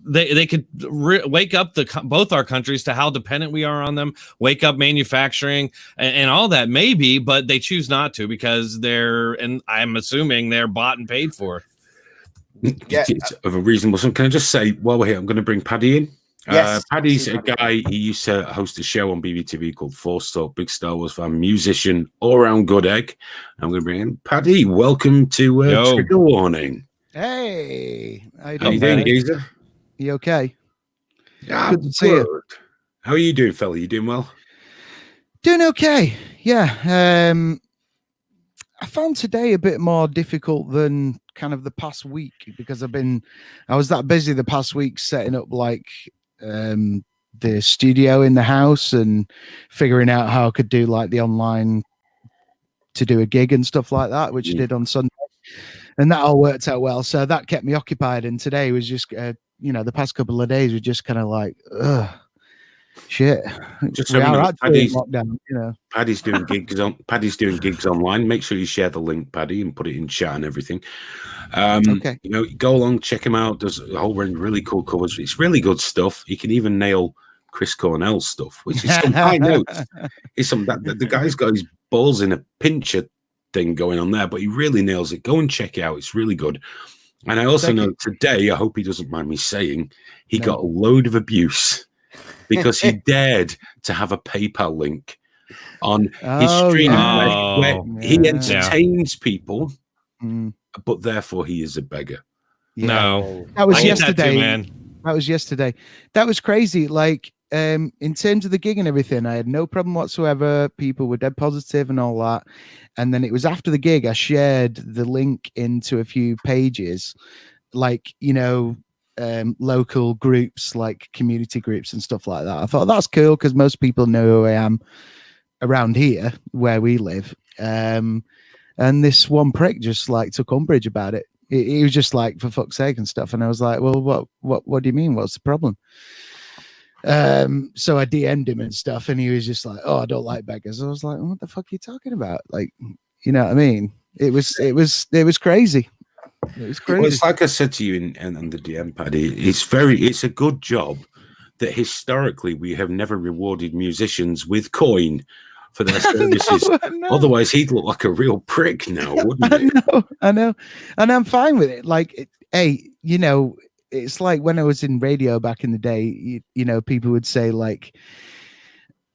Speaker 6: They could wake up both our countries to how dependent we are on them, wake up manufacturing and all that maybe, but they choose not to because and I'm assuming they're bought and paid for.
Speaker 5: Yeah.
Speaker 4: It's of a reasonable sum. Can I just say, while we're here, I'm going to bring Paddy in.
Speaker 5: Yes,
Speaker 4: Paddy's a guy, he used to host a show on BBTV called Force Talk, big Star Wars fan, musician, all-around good egg. I'm going to bring in Paddy. Welcome to Trigger Warning.
Speaker 3: Hey.
Speaker 4: How you doing, geezer?
Speaker 3: You okay?
Speaker 4: Yeah,
Speaker 3: good to see you.
Speaker 4: How are you doing, fella? You doing well?
Speaker 3: Doing okay. Yeah. I found today a bit more difficult than kind of the past week because I was that busy the past week setting up like the studio in the house and figuring out how I could do like the online to do a gig and stuff like that, which I did on Sunday. And that all worked out well. So that kept me occupied. And today was just, the past couple of days were just kind of like, ugh, shit.
Speaker 4: Just
Speaker 3: we are actually in lockdown,
Speaker 4: Paddy's doing gigs online. Make sure you share the link, Paddy, and put it in chat and everything.
Speaker 3: Okay.
Speaker 4: Go along, check him out. Does a whole range of really cool covers. It's really good stuff. He can even nail Chris Cornell's stuff, which is some high notes. It's some that the guy's got his balls in a pincher thing going on there, but he really nails it. Go and check it out. It's really good. And I also know today, I hope he doesn't mind me saying, he got a load of abuse because he dared to have a PayPal link on his stream where he entertains people, but therefore he is a beggar.
Speaker 3: Yeah.
Speaker 6: No,
Speaker 3: that was
Speaker 6: yesterday.
Speaker 3: That too,
Speaker 6: man.
Speaker 3: That was yesterday. That was crazy. Like, in terms of the gig and everything, I had no problem whatsoever. People were dead positive and all that. And then it was after the gig, I shared the link into a few pages, like, local groups, like community groups and stuff like that. I thought that's cool because most people know who I am around here where we live. And this one prick just like took umbrage about it. He was just like, for fuck's sake and stuff. And I was like, well, what do you mean? What's the problem? So I DM'd him and stuff, and he was just like, "Oh, I don't like beggars." I was like, "What the fuck are you talking about?" Like, you know what I mean? It was crazy. It was crazy.
Speaker 4: Well, it's like I said to you in the DM, Paddy. It's a good job that historically we have never rewarded musicians with coin for their services. No. Otherwise, he'd look like a real prick now, wouldn't he?
Speaker 3: I know, and I'm fine with it. Like, it's like when I was in radio back in the day, people would say like,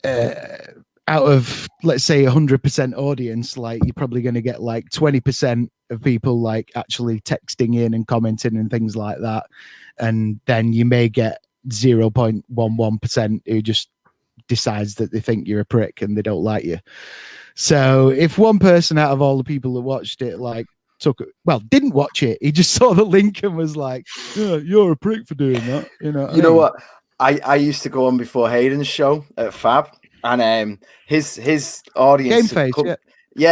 Speaker 3: out of, let's say 100% audience, like you're probably going to get like 20% of people like actually texting in and commenting and things like that. And then you may get 0.11% who just decides that they think you're a prick and they don't like you. So if one person out of all the people that watched it, like, didn't watch it, he just saw the link and was like, yeah, you're a prick for doing that. You know
Speaker 5: what? I used to go on before Hayden's show at Fab, and his audience
Speaker 3: Game Face,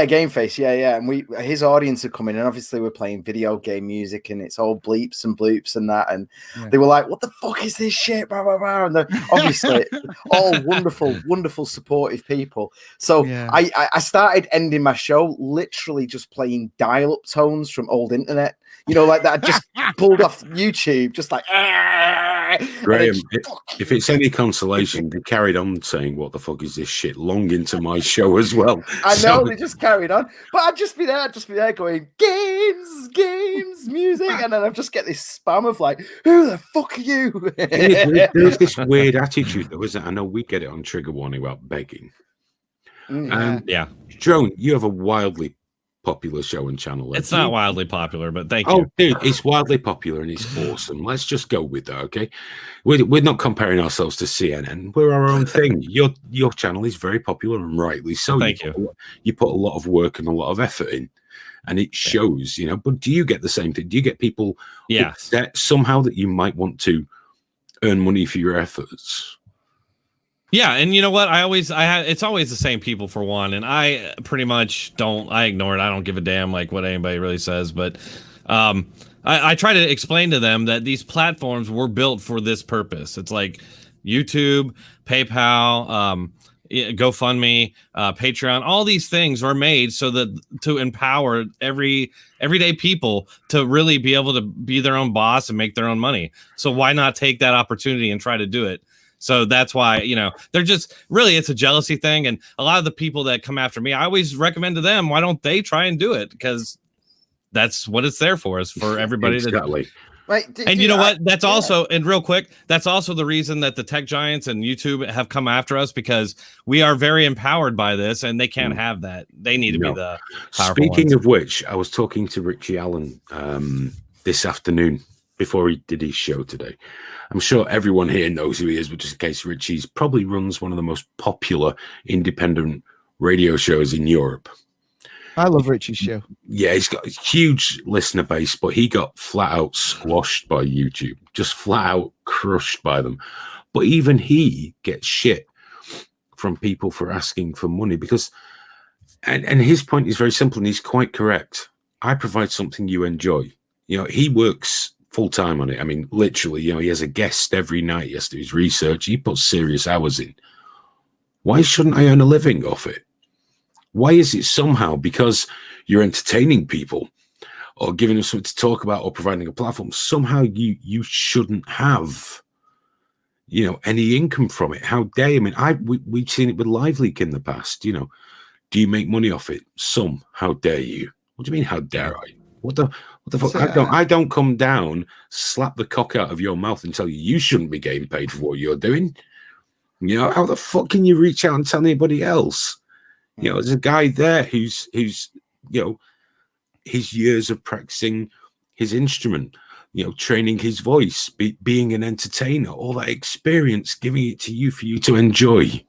Speaker 5: Game Face, and his audience had come in, and obviously we're playing video game music, and it's all bleeps and bloops and that, and they were like, "What the fuck is this shit?" Blah blah blah, and they're obviously all wonderful, supportive people. So I started ending my show literally just playing dial-up tones from old internet, like that. I just pulled off YouTube, just like.
Speaker 4: Graham, if it's any consolation, they carried on saying, "What the fuck is this shit?" long into my show as well.
Speaker 5: I know they just carried on, but I'd just be there going games, music, and then I'd just get this spam of like, "Who the fuck are you?"
Speaker 4: There's this weird attitude, though, isn't it? I know we get it on Trigger Warning about begging. Drone, you have a wildly popular show and channel.
Speaker 6: It's not wildly popular, but thank
Speaker 4: you.
Speaker 6: you.
Speaker 4: Oh, dude, it's wildly popular and it's awesome. Let's just go with that, okay? We're not comparing ourselves to CNN. We're our own thing. Your channel is very popular and rightly so.
Speaker 6: Thank you.
Speaker 4: You put a lot of work and a lot of effort in, and it shows, you know. But do you get the same thing? Do you get people upset somehow that you might want to earn money for your efforts?
Speaker 6: Yeah, and you know what? It's always the same people for one, and I pretty much I ignore it. I don't give a damn like what anybody really says, but I try to explain to them that these platforms were built for this purpose. It's like YouTube, PayPal, GoFundMe, Patreon. All these things are made so that to empower everyday people to really be able to be their own boss and make their own money. So why not take that opportunity and try to do it? So that's why, you know, they're just really, it's a jealousy thing. And a lot of the people that come after me, I always recommend to them, why don't they try and do it? Because that's what it's there for, is for everybody to.
Speaker 5: Right.
Speaker 6: And you know what? That's also, and real quick, that's also the reason that the tech giants and YouTube have come after us, because we are very empowered by this and they can't have that. They need to be the powerful
Speaker 4: Speaking
Speaker 6: ones.
Speaker 4: of which, I was talking to Richie Allen this afternoon before he did his show today. I'm sure everyone here knows who he is, but just in case, Richie's probably runs one of the most popular independent radio shows in Europe.
Speaker 3: I love Richie's show.
Speaker 4: Yeah, he's got a huge listener base, but he got flat out squashed by YouTube, just flat out crushed by them. But even he gets shit from people for asking for money because, and his point is very simple and he's quite correct. I provide something you enjoy. You know, he works full time on it. I mean, literally, you know, he has a guest every night. He has to do his research. He puts serious hours in. Why shouldn't I earn a living off it? Why is it somehow because you're entertaining people or giving them something to talk about or providing a platform, somehow you shouldn't have, you know, any income from it? How dare you? I mean, we've seen it with LiveLeak in the past. You know, do you make money off it? Some. How dare you? What do you mean? How dare I? What the fuck? I don't come down, slap the cock out of your mouth and tell you shouldn't be getting paid for what you're doing. You know, how the fuck can you reach out and tell anybody else? You know, there's a guy there who's you know, his years of practicing his instrument, you know, training his voice, being an entertainer, all that experience, giving it to you for you to enjoy.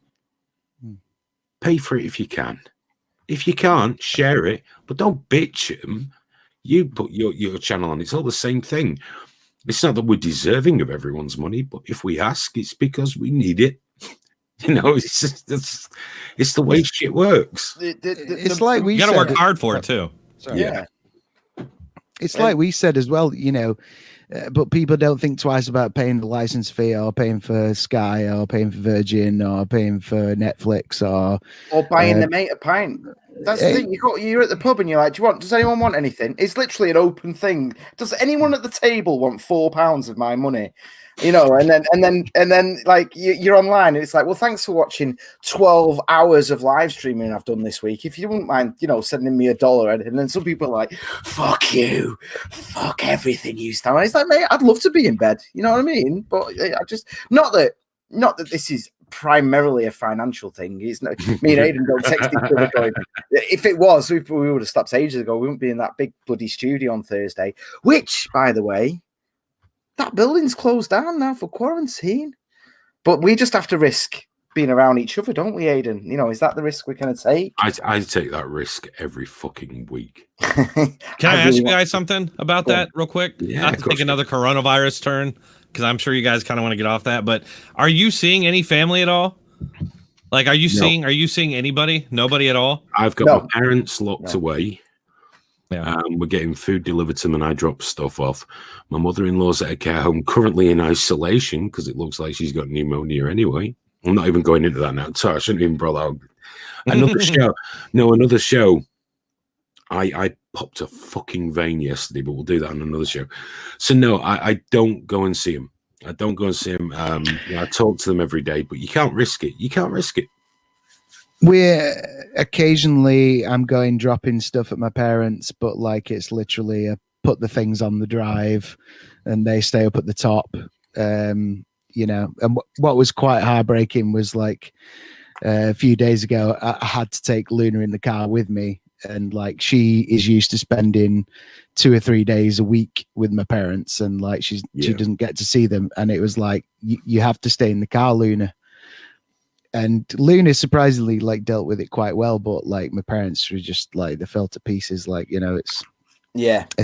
Speaker 4: Pay for it if you can. If you can't, share it, but don't bitch him. You put your channel on. It's all the same thing. It's not that we're deserving of everyone's money, but if we ask, it's because we need it. You know, it's just, it's the way shit works.
Speaker 3: It's like we
Speaker 6: got to work hard for it too.
Speaker 3: Sorry. Yeah. It's like we said as well, you know, but people don't think twice about paying the license fee or paying for Sky or paying for Virgin or paying for Netflix or
Speaker 5: buying the mate a pint. That's the thing. You're at the pub and you're like, does anyone want anything? It's literally an open thing. Does anyone at the table want £4 of my money? You know, and then like you're online and it's like, well, thanks for watching 12 hours of live streaming I've done this week. If you wouldn't mind, you know, sending me $1, and then some people are like, fuck you, fuck everything you stand. It's like, mate, I'd love to be in bed. You know what I mean? But I just not that this is primarily a financial thing. It's not, me and Aidan don't text each other going, if it was, we would have stopped ages ago. We wouldn't be in that big bloody studio on Thursday, which, by the way, that building's closed down now for quarantine. But we just have to risk being around each other, don't we, Aidan? You know, is that the risk we're going to take?
Speaker 4: I take that risk every fucking week.
Speaker 6: Can I ask you guys something about that real quick?
Speaker 4: Yeah,
Speaker 6: not to take another coronavirus turn, because I'm sure you guys kind of want to get off that. But are you seeing any family at all? Like, are you seeing anybody? Nobody at all?
Speaker 4: I've got my parents locked away.
Speaker 6: Yeah.
Speaker 4: We're getting food delivered to them and I drop stuff off. My mother-in-law's at a care home currently in isolation because it looks like she's got pneumonia anyway. I'm not even going into that now. Sorry, I shouldn't even brought that up. Another show. I popped a fucking vein yesterday, but we'll do that on another show. So no, I don't go and see them. I don't go and see them. I talk to them every day, but you can't risk it. You can't risk it.
Speaker 3: We're occasionally, I'm going dropping stuff at my parents, but like it's literally put the things on the drive and they stay up at the top. You know, and what was quite heartbreaking was like a few days ago, I had to take Luna in the car with me and like she is used to spending 2 or 3 days a week with my parents, and like she doesn't get to see them, and it was like you have to stay in the car, Luna. And Luna surprisingly like dealt with it quite well, but like my parents were just like they fell to pieces. Like, you know, it's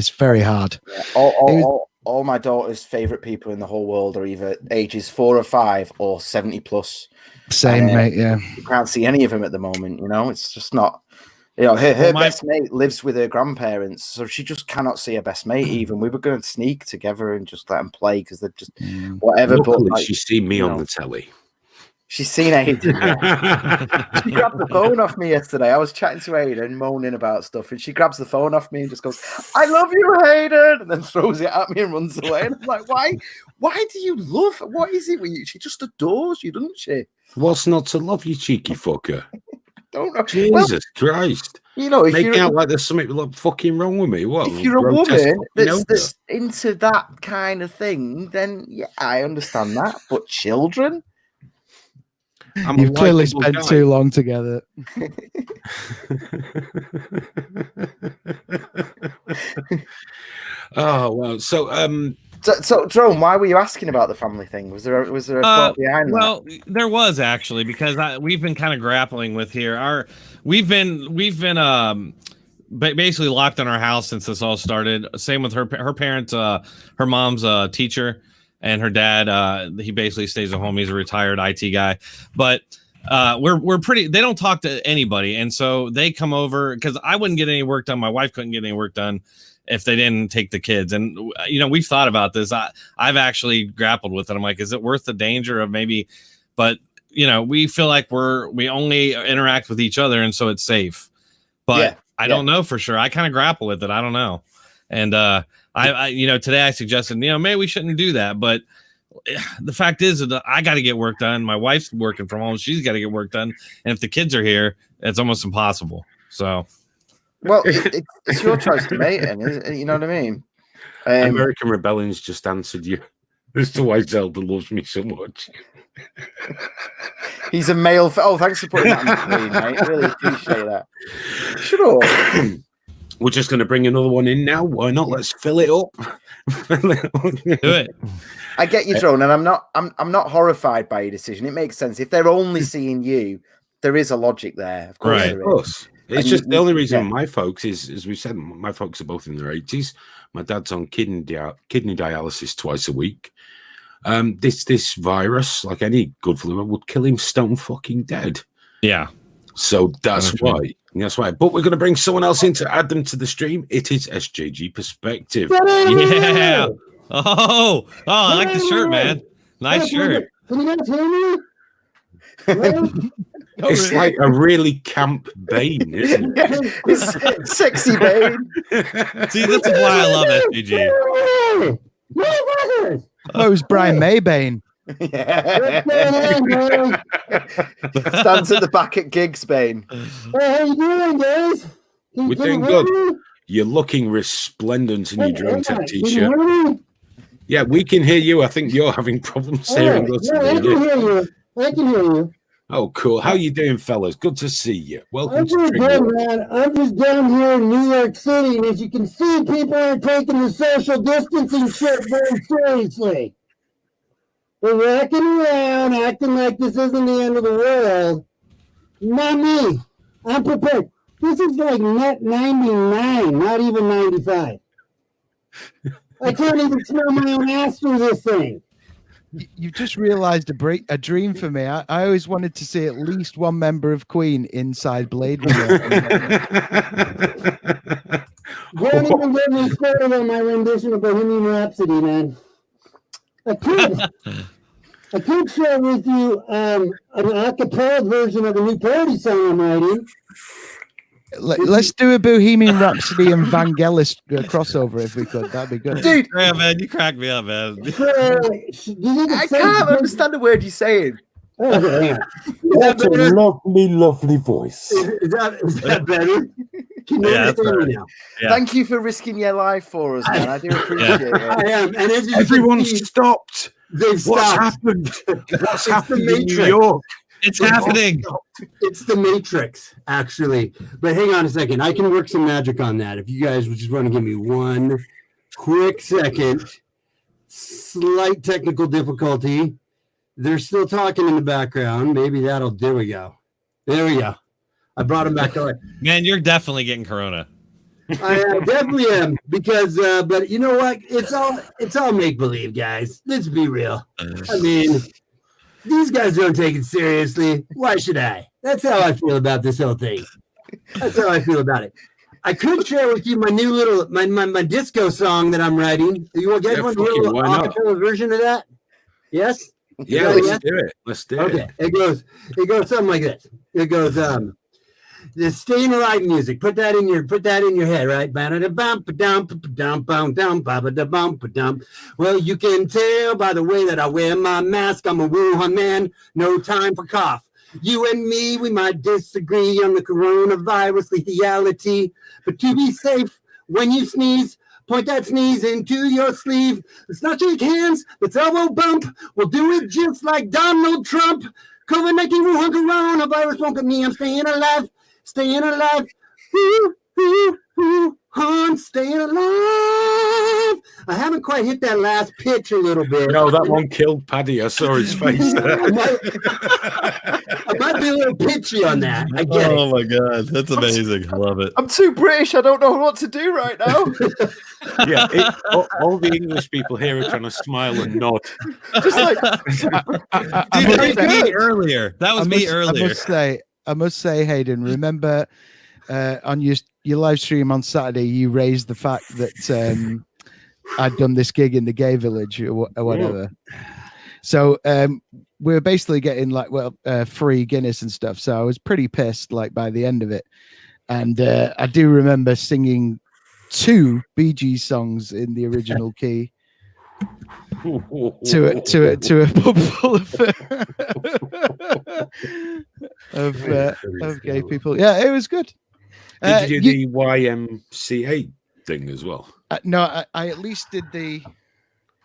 Speaker 3: very hard.
Speaker 5: Yeah. All my daughter's favorite people in the whole world are either ages 4 or 5 or 70 plus.
Speaker 3: Same, mate. Yeah,
Speaker 5: you can't see any of them at the moment. You know, it's just not. You know, her best mate lives with her grandparents, so she just cannot see her best mate. Even we were going to sneak together and just let them play because they're just whatever.
Speaker 4: Luckily,
Speaker 5: but like,
Speaker 4: she's seen me on the telly.
Speaker 5: She's seen Aiden. Yeah. She grabbed the phone off me yesterday. I was chatting to Aiden, moaning about stuff, and she grabs the phone off me and just goes, "I love you, Aiden," and then throws it at me and runs away. And I'm like, "Why? Why do you love? What is it with you? She just adores you, doesn't she?"
Speaker 4: What's not to love, you cheeky fucker?
Speaker 5: Don't know.
Speaker 4: Jesus Christ!
Speaker 5: You know, if
Speaker 4: making
Speaker 5: you're
Speaker 4: out like there's something fucking wrong with me. What?
Speaker 5: If you're a woman that's into that kind of thing, then yeah, I understand that. But children.
Speaker 3: You've clearly spent too long together.
Speaker 4: Oh well,
Speaker 5: so Drone, why were you asking about the family thing? Was there a thought behind that?
Speaker 6: Well, there was actually, because we've been kind of grappling with here. We've been basically locked in our house since this all started. Same with her parents. Her mom's a teacher. And her dad, he basically stays at home. He's a retired IT guy, but we're pretty. They don't talk to anybody, and so they come over because I wouldn't get any work done. My wife couldn't get any work done if they didn't take the kids. And you know, we've thought about this. I've actually grappled with it. I'm like, is it worth the danger of maybe? But you know, we feel like we only interact with each other, and so it's safe. But I don't know for sure. I kind of grapple with it. I don't know, and I you know, today I suggested, you know, maybe we shouldn't do that, but the fact is that I got to get work done. My wife's working from home; she's got to get work done, and if the kids are here, it's almost impossible. So,
Speaker 5: well, it's your choice to make, and you know what I mean.
Speaker 4: American Rebellion's just answered you as to why Zelda loves me so much.
Speaker 5: He's a male. Oh, thanks for putting that on the screen, mate. Really appreciate that. Sure.
Speaker 4: We're just going to bring another one in now. Why not? Let's fill it up.
Speaker 6: Do it.
Speaker 5: I get you, Drone, and I'm not horrified by your decision. It makes sense. If they're only seeing you, there is a logic there. Of course,
Speaker 6: right.
Speaker 4: Of course. It's just the only reason my folks is, as we said, my folks are both in their 80s. My dad's on kidney dialysis twice a week. This virus, like any good flu, would kill him stone fucking dead.
Speaker 6: Yeah.
Speaker 4: So that's why. That's right. But we're going to bring someone else in to add them to the stream. It is SJG Perspective.
Speaker 6: Yeah. Oh, I like the shirt, man. Nice shirt.
Speaker 7: Can you guys hear me?
Speaker 4: It's like a really camp Bane, isn't it?
Speaker 5: It's sexy Bane.
Speaker 6: See, this is why I love SJG.
Speaker 3: Oh, it was Brian Maybane.
Speaker 5: Yeah. Stands at the back at gigs, Bane.
Speaker 7: Hey, how you doing, guys?
Speaker 4: We're doing good. You're looking resplendent in your Dronetek t-shirt. Yeah, we can hear you. I think you're having problems hearing us.
Speaker 7: Yeah, I can hear you. I can hear you.
Speaker 4: Oh, cool. How you doing, fellas? Good to see you. Welcome to
Speaker 7: good, man. I'm just down here in New York City, and as you can see, people are taking the social distancing shit very seriously. They're walking around acting like this isn't the end of the world. Not me. I'm prepared. This is like net 99, not even 95. I can't even smell my own ass through this thing.
Speaker 3: You've just realised a dream for me. I always wanted to see at least one member of Queen inside Blade Runner.
Speaker 7: Don't even get me started on my rendition of Bohemian Rhapsody, man. I could share with you an a cappella version of a new parody song I'm writing.
Speaker 3: Let's do a Bohemian Rhapsody and Vangelis crossover if we could. That'd be good.
Speaker 5: Dude,
Speaker 6: yeah, man, you crack me up, man.
Speaker 5: I can't understand the word you're saying.
Speaker 7: Oh, yeah.
Speaker 8: That's a lovely, lovely voice.
Speaker 7: Is that better? Can you understand me now?
Speaker 6: Yeah.
Speaker 5: Thank you for risking your life for us, man. I do appreciate it.
Speaker 7: I am. And as you
Speaker 4: Everyone
Speaker 7: see,
Speaker 4: stopped.
Speaker 7: they've
Speaker 4: What's
Speaker 7: stopped.
Speaker 4: happened? What's
Speaker 7: It's
Speaker 4: happened
Speaker 7: the
Speaker 4: in New
Speaker 7: Matrix.
Speaker 4: York?
Speaker 6: It's happening.
Speaker 7: It's the Matrix, actually. But hang on a second. I can work some magic on that. If you guys would just want to give me one quick second. Slight technical difficulty. They're still talking in the background. Maybe that'll. There we go. There we go. I brought him back on.
Speaker 6: Man, you're definitely getting corona.
Speaker 7: I definitely am because, but you know what? It's all make believe, guys. Let's be real. I mean, these guys don't take it seriously. Why should I? That's how I feel about this whole thing. That's how I feel about it. I could share with you my new little my disco song that I'm writing. You guys want to hear a little acapella version of that? Yes.
Speaker 4: Yeah, let's do it. Let's do it.
Speaker 7: Okay. It goes something like this. It goes the staying alive music. Put that in your head, right? Well, you can tell by the way that I wear my mask. I'm a Wuhan man. No time for cough. You and me, we might disagree on the coronavirus lethality, but to be safe, when you sneeze, point that sneeze into your sleeve. Let's not shake hands. Let's elbow bump. We'll do it just like Donald Trump. COVID-19 Wuhan coronavirus won't get me. I'm staying alive. Staying alive. Ooh, ooh, ooh, I'm staying alive. I haven't quite hit that last pitch a little bit.
Speaker 4: No, that one killed Paddy. I saw his face.
Speaker 7: I might be a little pitchy on that. I get it.
Speaker 6: Oh my god, that's amazing. I love it.
Speaker 5: I'm too British. I don't know what to do right now.
Speaker 4: Yeah, all the English people here are trying to smile and nod.
Speaker 5: Just like,
Speaker 6: Dude, that was me earlier. That was me earlier.
Speaker 3: I must say, Hayden, remember on your live stream on Saturday, you raised the fact that I'd done this gig in the gay village or whatever. So we were basically getting free Guinness and stuff. So I was pretty pissed by the end of it. And I do remember singing 2 Bee Gees songs in the original key. to a pub full of gay people. Yeah, it was good.
Speaker 4: Did you do the YMCA thing as well?
Speaker 3: No, I at least did the.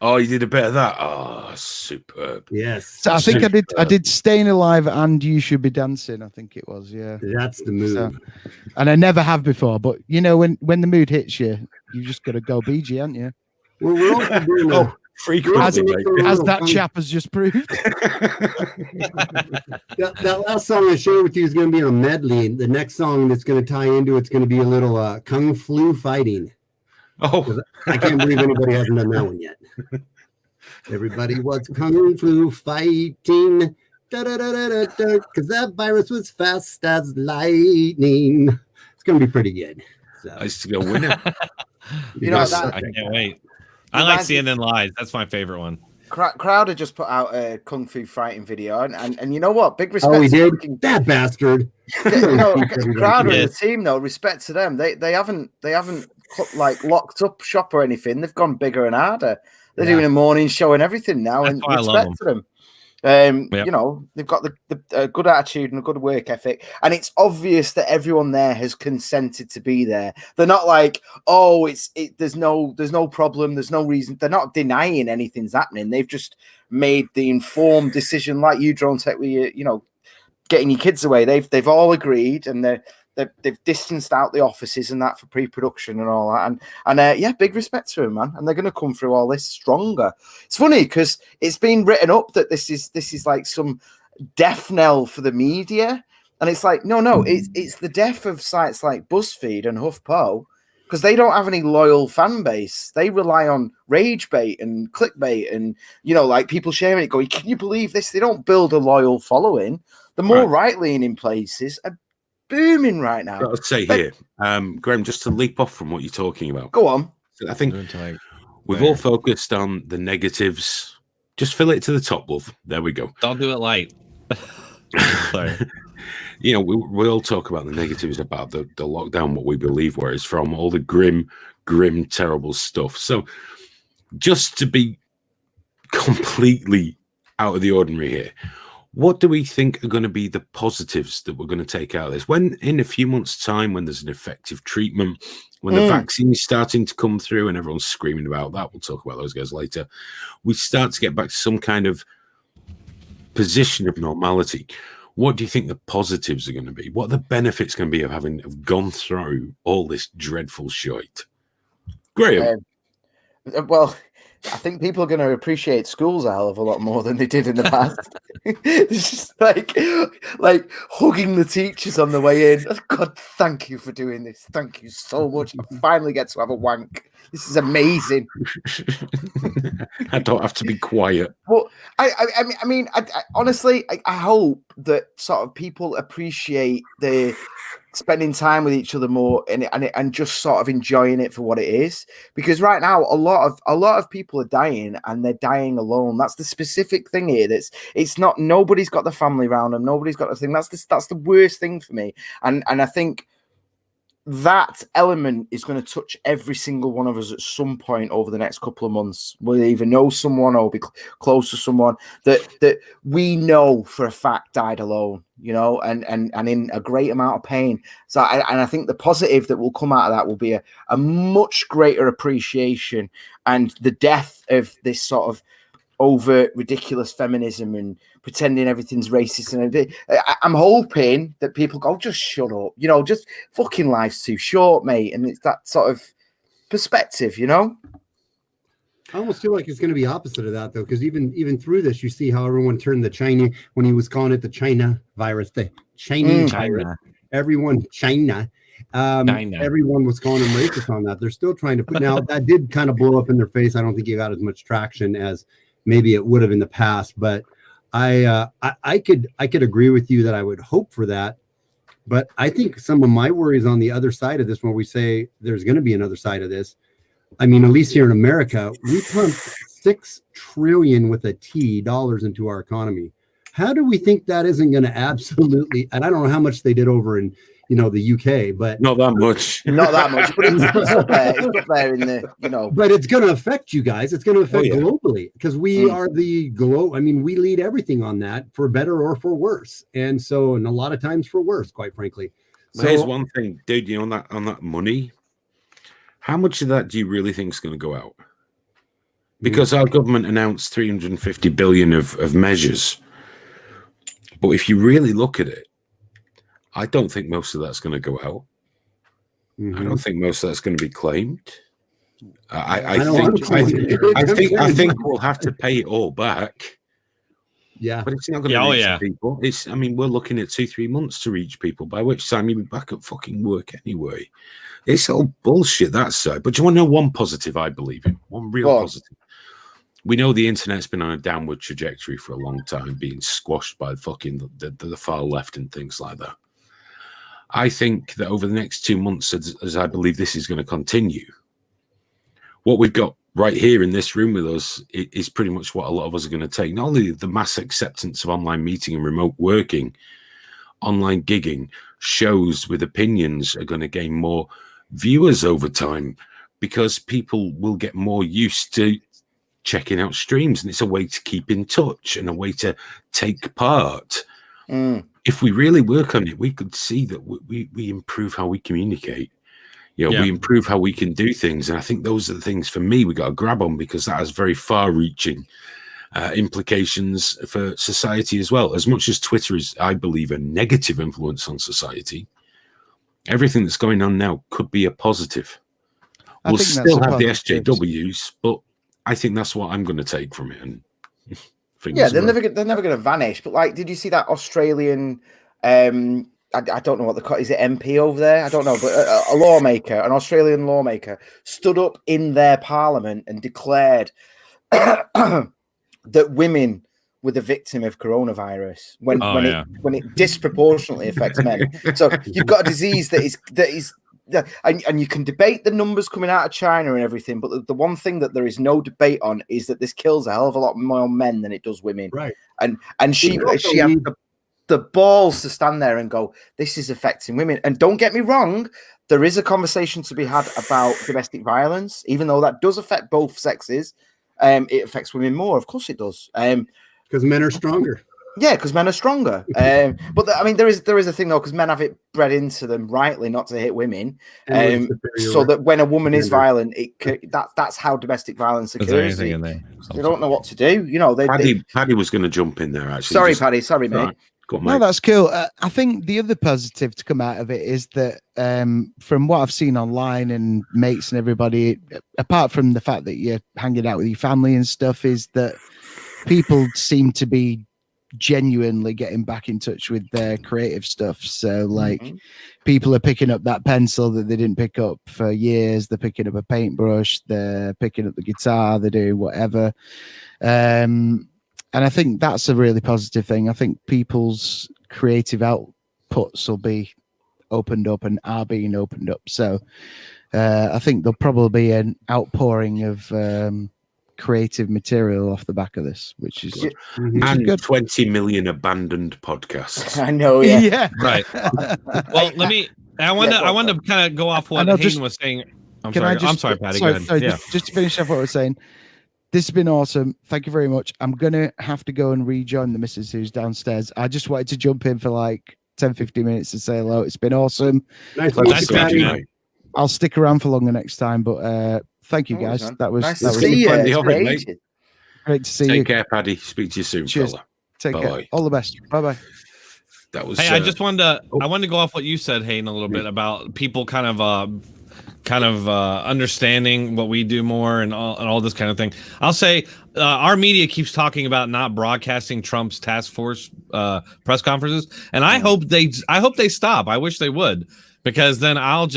Speaker 4: Oh, you did a bit of that. Oh, superb.
Speaker 7: Yes.
Speaker 3: So I think I did Staying Alive and You Should Be Dancing. I think it was. Yeah.
Speaker 7: That's the move.
Speaker 3: So, and I never have before, but you know when the mood hits you, you just got to go BG, haven't you?
Speaker 7: Well, we're also doing
Speaker 4: frequently,
Speaker 3: as that chap has just proved.
Speaker 7: that last song I shared with you is going to be a medley. The next song that's going to tie into it's going to be a little kung flu fighting.
Speaker 4: Oh,
Speaker 7: I can't believe anybody hasn't done that one yet. Everybody was kung flu fighting, because that virus was fast as lightning. It's going to be pretty good. So.
Speaker 4: I used to go win it.
Speaker 6: I can't wait. I like CNN Live. That's my favorite one.
Speaker 5: Crowder just put out a kung fu fighting video, and you know what? Big respect.
Speaker 7: Oh, he did. That bastard.
Speaker 5: Crowder and the team, though, respect to them. They haven't locked up shop or anything. They've gone bigger and harder. They're doing a morning show and everything now, and respect to them. You know, they've got the good attitude and a good work ethic, and it's obvious that everyone there has consented to be there. They're not like, oh, there's no problem, there's no reason. They're not denying anything's happening. They've just made the informed decision, like you, Dronetek, where you know, getting your kids away. They've all agreed, and they've distanced out the offices and that for pre-production and all that. And yeah, big respect to them, man. And they're going to come through all this stronger. It's funny because it's been written up that this is like some death knell for the media. And it's like, no, it's the death of sites like BuzzFeed and HuffPo, because they don't have any loyal fan base. They rely on rage bait and clickbait and, you know, like people sharing it going, can you believe this? They don't build a loyal following. The more right-leaning places are booming right now.
Speaker 4: I'll say here, Graham, just to leap off from what you're talking about.
Speaker 5: Go on.
Speaker 4: I think we've all focused on the negatives. Just fill it to the top, love. There we go.
Speaker 6: Don't do it light. Sorry.
Speaker 4: You know, we all talk about the negatives about the lockdown, what we believe where it's from, all the grim, terrible stuff. So just to be completely out of the ordinary here, what do we think are going to be the positives that we're going to take out of this? When in a few months' time, when there's an effective treatment, when the vaccine is starting to come through and everyone's screaming about that, we'll talk about those guys later, we start to get back to some kind of position of normality. what do you think the positives are going to be? What are the benefits going to be of having gone through all this dreadful shite? Graham.
Speaker 5: Well, I think people are going to appreciate schools a hell of a lot more than they did in the past. It's just like hugging the teachers on the way in. God, thank you for doing this. Thank you so much. I finally get to have a wank. This is amazing.
Speaker 4: I don't have to be quiet.
Speaker 5: But I mean, honestly, I hope that sort of people appreciate the spending time with each other more and just sort of enjoying it for what it is. Because right now, a lot of people are dying and they're dying alone. That's the specific thing here. It's not, nobody's got the family around them. Nobody's got the thing. That's the worst thing for me. And I think that element is going to touch every single one of us at some point over the next couple of months. We'll either know someone or be close to someone that we know for a fact died alone, you know, and in a great amount of pain. So I think the positive that will come out of that will be a much greater appreciation, and the death of this sort of over ridiculous feminism and pretending everything's racist. And I'm hoping that people go, just shut up, you know, just fucking life's too short, mate. And it's that sort of perspective, you know.
Speaker 9: I almost feel like it's going to be opposite of that, though, because even through this, you see how everyone turned the China, when he was calling it the China virus, the Chinese virus, everyone China. Everyone was calling him racist on that. They're still trying to put, now that did kind of blow up in their face. I don't think he got as much traction as maybe it would have in the past, but I could agree with you that I would hope for that. But I think some of my worries on the other side of this, when we say there's going to be another side of this, I mean, at least here in America, we pumped $6 trillion with a T dollars into our economy. How do we think that isn't going to absolutely, and I don't know how much they did over in, you know, the UK, but
Speaker 4: not that much,
Speaker 5: but it's up there in the, you know,
Speaker 9: but it's going to affect you guys. It's going to affect globally, because we are the I mean, we lead everything on that, for better or for worse. And so, and a lot of times for worse, quite frankly.
Speaker 4: So here's one thing, dude, you know, on that money, how much of that do you really think is going to go out? Because our government announced 350 billion of measures. But if you really look at it, I don't think most of that's going to go out. I don't think most of that's going to be claimed. I think we'll have to pay it all back.
Speaker 9: Yeah,
Speaker 4: but it's not going to reach people. I mean, we're looking at 2-3 months to reach people, by which time you'll be back at fucking work anyway. It's all bullshit, that side. But do you want to know one positive I believe in? One real positive. We know the internet's been on a downward trajectory for a long time, being squashed by fucking the far left and things like that. I think that over the next 2 months, as I believe this is going to continue, what we've got right here in this room with us is pretty much what a lot of us are going to take. Not only the mass acceptance of online meeting and remote working, online gigging, shows with opinions are going to gain more viewers over time, because people will get more used to checking out streams, and it's a way to keep in touch and a way to take part. If we really work on it, we could see that we improve how we communicate. You know, we improve how we can do things. And I think those are the things for me we got to grab on, because that has very far-reaching implications for society as well. As much as Twitter is, I believe, a negative influence on society, everything that's going on now could be a positive. We'll still have the SJWs, but I think that's what I'm going to take from it. And they're never
Speaker 5: going to vanish. But like, did you see that Australian? I don't know what is it MP over there? I don't know, but a lawmaker, an Australian lawmaker, stood up in their parliament and declared that women were the victim of coronavirus when it disproportionately affects men. So you've got a disease that is. And you can debate the numbers coming out of China and everything, but the one thing that there is no debate on is that this kills a hell of a lot more men than it does women.
Speaker 9: Right.
Speaker 5: And she had the balls to stand there and go, this is affecting women. And don't get me wrong, there is a conversation to be had about domestic violence, even though that does affect both sexes. It affects women more. Of course it does.
Speaker 9: Because men are stronger.
Speaker 5: Yeah, because men are stronger. But I mean, there is a thing though, because men have it bred into them rightly not to hit women. So that when a woman is violent, that's how domestic violence occurs. They don't know what to do. You know,
Speaker 4: Paddy was going to jump in there. Actually,
Speaker 5: sorry, Paddy. Sorry, mate.
Speaker 4: Go on,
Speaker 3: No,
Speaker 4: mate.
Speaker 3: that's cool. I think the other positive to come out of it is that from what I've seen online and mates and everybody, apart from the fact that you're hanging out with your family and stuff, is that people seem to be genuinely getting back in touch with their creative stuff. So like people are picking up that pencil that they didn't pick up for years. They're picking up a paintbrush. They're picking up the guitar. They're doing whatever. And I think that's a really positive thing. I think people's creative outputs will be opened up and are being opened up. So I think there'll probably be an outpouring of creative material off the back of this, which is
Speaker 4: good. 20 million abandoned podcasts.
Speaker 5: I know, yeah.
Speaker 6: Right. Well, I want to kind of go off what Hayden was saying. I'm sorry, Paddy. Go ahead.
Speaker 3: Sorry, just to finish off what I was saying. This has been awesome. Thank you very much. I'm going to have to go and rejoin the missus who's downstairs. I just wanted to jump in for like 10, 15 minutes to say hello. It's been awesome.
Speaker 9: Nice to meet you.
Speaker 3: I'll stick around for longer next time, but thank you guys. That was
Speaker 5: nice to see you.
Speaker 3: Great to see you.
Speaker 4: Take care, Paddy. Speak to you soon,
Speaker 3: Cheers.
Speaker 4: fella.
Speaker 3: Take care. All the best. Bye-bye.
Speaker 4: That was.
Speaker 6: Hey, I just wanted to go off what you said, Hayden, a little bit about people kind of understanding what we do more and all this kind of thing. I'll say our media keeps talking about not broadcasting Trump's task force press conferences, and I hope they stop. I wish they would, because then I'll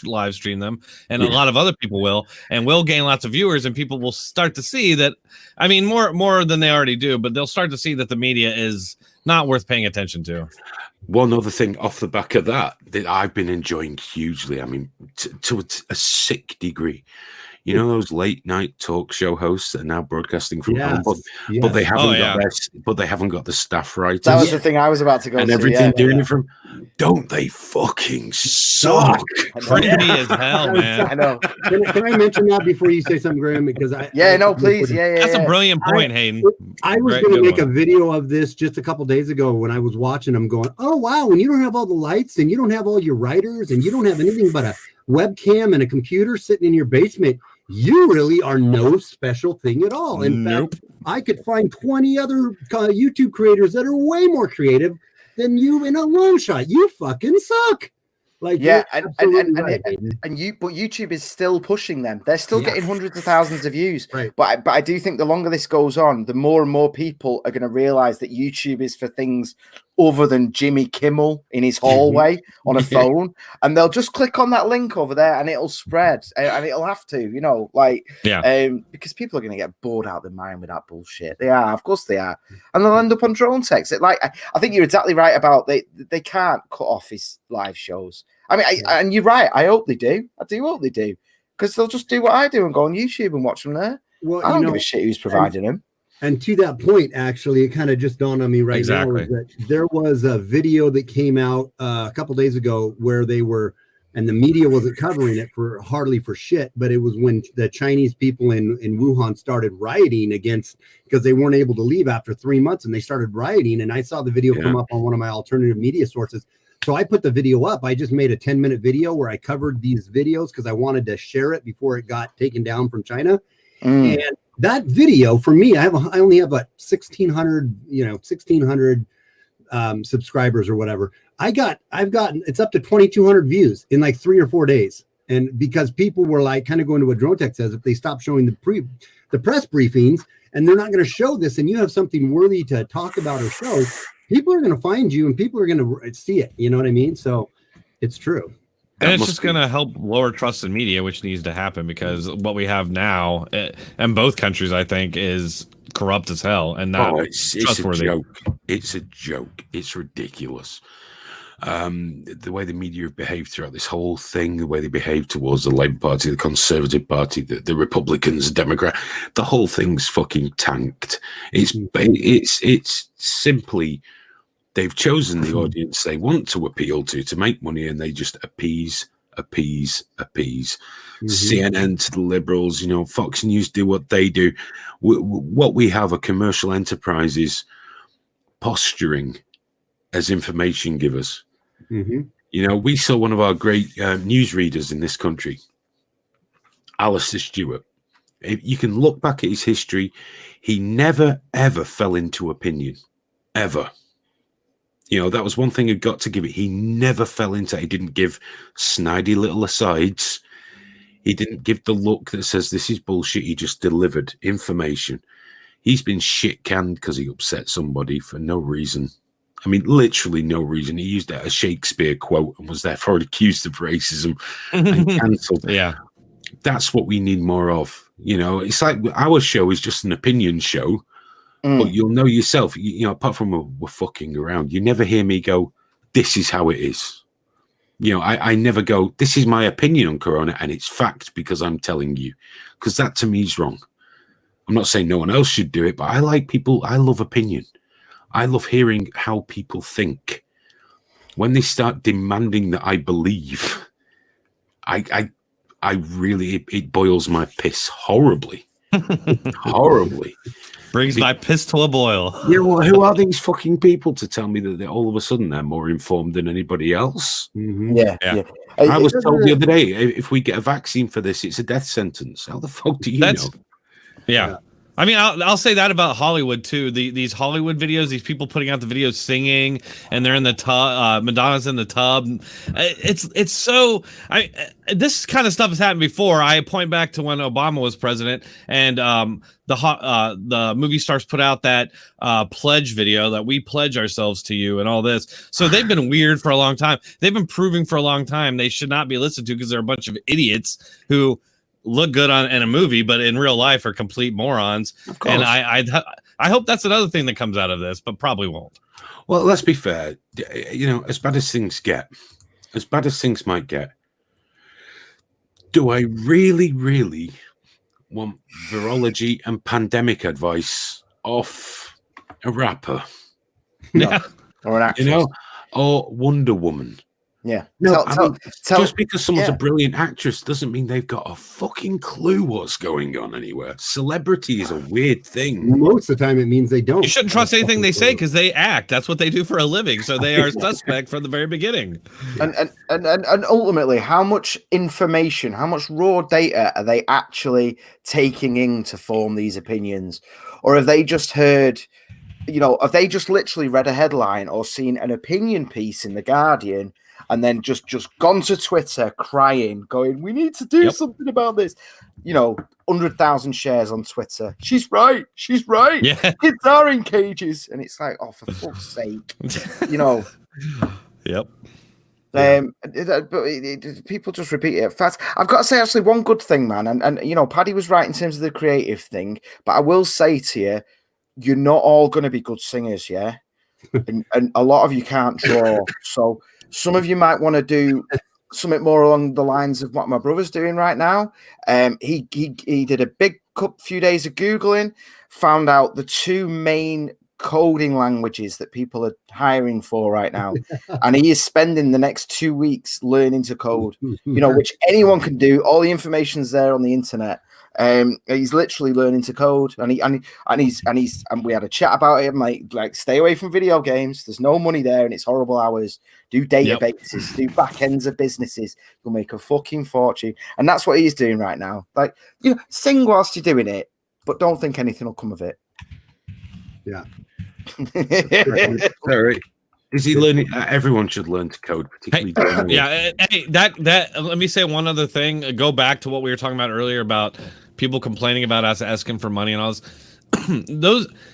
Speaker 6: live stream them, and a lot of other people will, and we'll gain lots of viewers, and people will start to see that. I mean, more than they already do, but they'll start to see that the media is not worth paying attention to.
Speaker 4: One other thing off the back of that I've been enjoying hugely. I mean, to a sick degree. You know those late night talk show hosts that are now broadcasting from home, but they haven't got the staff writers.
Speaker 5: That was the thing I was about to go.
Speaker 4: And everything doing it from. Don't they fucking suck?
Speaker 6: Cringy as hell, man.
Speaker 5: I know.
Speaker 9: Can I mention that before you say something, Graham? Because
Speaker 5: please.
Speaker 6: That's a brilliant point, Hayden.
Speaker 9: I was going to make a video of this just a couple days ago when I was watching them, going, "Oh wow! When you don't have all the lights and you don't have all your writers and you don't have anything but a webcam and a computer sitting in your basement, you really are no special thing at all." In fact, I could find 20 other YouTube creators that are way more creative than you in a long shot. You fucking suck. Like,
Speaker 5: but YouTube is still pushing them. They're still getting hundreds of thousands of views.
Speaker 9: Right.
Speaker 5: But I do think the longer this goes on, the more and more people are going to realize that YouTube is for things other than Jimmy Kimmel in his hallway on a phone, and they'll just click on that link over there, and it'll spread, and it'll have to, because people are going to get bored out of their mind with that bullshit. They are, of course, they are, and they'll end up on Dronetek. I think you're exactly right about they can't cut off his live shows. I mean, and you're right. I hope they do. I do hope they do, because they'll just do what I do and go on YouTube and watch them there. Well, I don't give a shit who's providing them.
Speaker 9: And to that point, actually, it kind of just dawned on me now that there was a video that came out a couple days ago where they were, and the media wasn't covering it hardly for shit, but it was when the Chinese people in Wuhan started rioting because they weren't able to leave after 3 months, and they started rioting. And I saw the video come up on one of my alternative media sources. So I put the video up. I just made a 10-minute video where I covered these videos because I wanted to share it before it got taken down from China. And that video for me, I only have 1,600 subscribers or whatever. I've gotten it's up to 2,200 views in like 3 or 4 days. And because people were like kind of going to what Dronetek says, if they stop showing the press briefings and they're not going to show this, and you have something worthy to talk about or show, people are going to find you and people are going to see it. You know what I mean? So it's true.
Speaker 6: And it's just going to help lower trust in media, which needs to happen, because what we have now in both countries, I think, is corrupt as hell and not trustworthy.
Speaker 4: It's a joke. It's ridiculous. The way the media have behaved throughout this whole thing, the way they behave towards the Labour Party, the Conservative Party, the Republicans, the Democrat, the whole thing's fucking tanked. It's simply... They've chosen the audience they want to appeal to make money, and they just appease. CNN to the liberals, Fox News do what they do. What we have are commercial enterprises posturing as information givers. We saw one of our great newsreaders in this country, Alistair Stewart. If you can look back at his history, he never, ever fell into opinion, ever. You know, that was one thing he'd got to give it. He never fell into it. He didn't give snidey little asides. He didn't give the look that says this is bullshit. He just delivered information. He's been shit canned because he upset somebody for no reason. I mean, literally no reason. He used a Shakespeare quote and was therefore accused of racism and cancelled.
Speaker 6: Yeah.
Speaker 4: That's what we need more of. You know, it's like our show is just an opinion show, but you'll know yourself, you know, apart from we're fucking around, you never hear me go, this is how it is. You know, I never go, this is my opinion on Corona and it's fact because I'm telling you, because that to me is wrong. I'm not saying no one else should do it, but I like people. I love opinion. I love hearing how people think. When they start demanding that I believe, I really, it boils my piss horribly. Horribly.
Speaker 6: Brings my piss to a boil.
Speaker 4: Yeah, well, who are these fucking people to tell me that they're all of a sudden they're more informed than anybody else?
Speaker 5: Yeah.
Speaker 4: I was told the other day, if we get a vaccine for this, it's a death sentence. How the fuck do you know?
Speaker 6: Yeah. I mean, I'll say that about Hollywood too. These Hollywood videos, these people putting out the videos singing, and they're in the tub. Madonna's in the tub. It's so. This kind of stuff has happened before. I point back to when Obama was president, and the movie stars put out that pledge video that we pledge ourselves to you and all this. So they've been weird for a long time. They've been proving for a long time they should not be listened to because they're a bunch of idiots who look good in a movie, but in real life are complete morons. And I hope that's another thing that comes out of this, but probably won't.
Speaker 4: Well, let's be fair. You know, as bad as things might get, do I really, really want virology and pandemic advice off a rapper?
Speaker 5: No. Or an actress.
Speaker 4: You know, or Wonder Woman.
Speaker 5: Yeah.
Speaker 4: No, just because someone's a brilliant actress doesn't mean they've got a fucking clue what's going on anywhere. Celebrity is a weird thing.
Speaker 9: Most of the time, it means they don't.
Speaker 6: You shouldn't trust anything they say because they act. That's what they do for a living. So they are suspect from the very beginning.
Speaker 5: And ultimately, how much information, how much raw data are they actually taking in to form these opinions? Or have they just heard, you know, have they just literally read a headline or seen an opinion piece in The Guardian and then just gone to Twitter crying, going, we need to do something about this? You know, 100,000 shares on Twitter. She's right. She's right.
Speaker 6: Yeah.
Speaker 5: Kids are in cages. And it's like, oh, for fuck's sake. You know.
Speaker 6: Yep.
Speaker 5: But people just repeat it. In fact, I've got to say actually one good thing, man. And you know, Paddy was right in terms of the creative thing. But I will say to you, you're not all going to be good singers, yeah? and a lot of you can't draw. So some of you might want to do something more along the lines of what my brother's doing right now. He did a big few days of Googling, found out the two main coding languages that people are hiring for right now. And he is spending the next 2 weeks learning to code, you know, which anyone can do. All the information's there on the internet. He's literally learning to code, and we had a chat about it. Like stay away from video games. There's no money there, and it's horrible hours. Do databases, do back ends of businesses. You'll make a fucking fortune, and that's what he's doing right now. Like, you know, sing whilst you're doing it, but don't think anything will come of it.
Speaker 9: Yeah.
Speaker 4: Sorry. Is he learning? Everyone should learn to code, particularly.
Speaker 6: Hey, that. Let me say one other thing. Go back to what we were talking about earlier about people complaining about us asking for money and all this.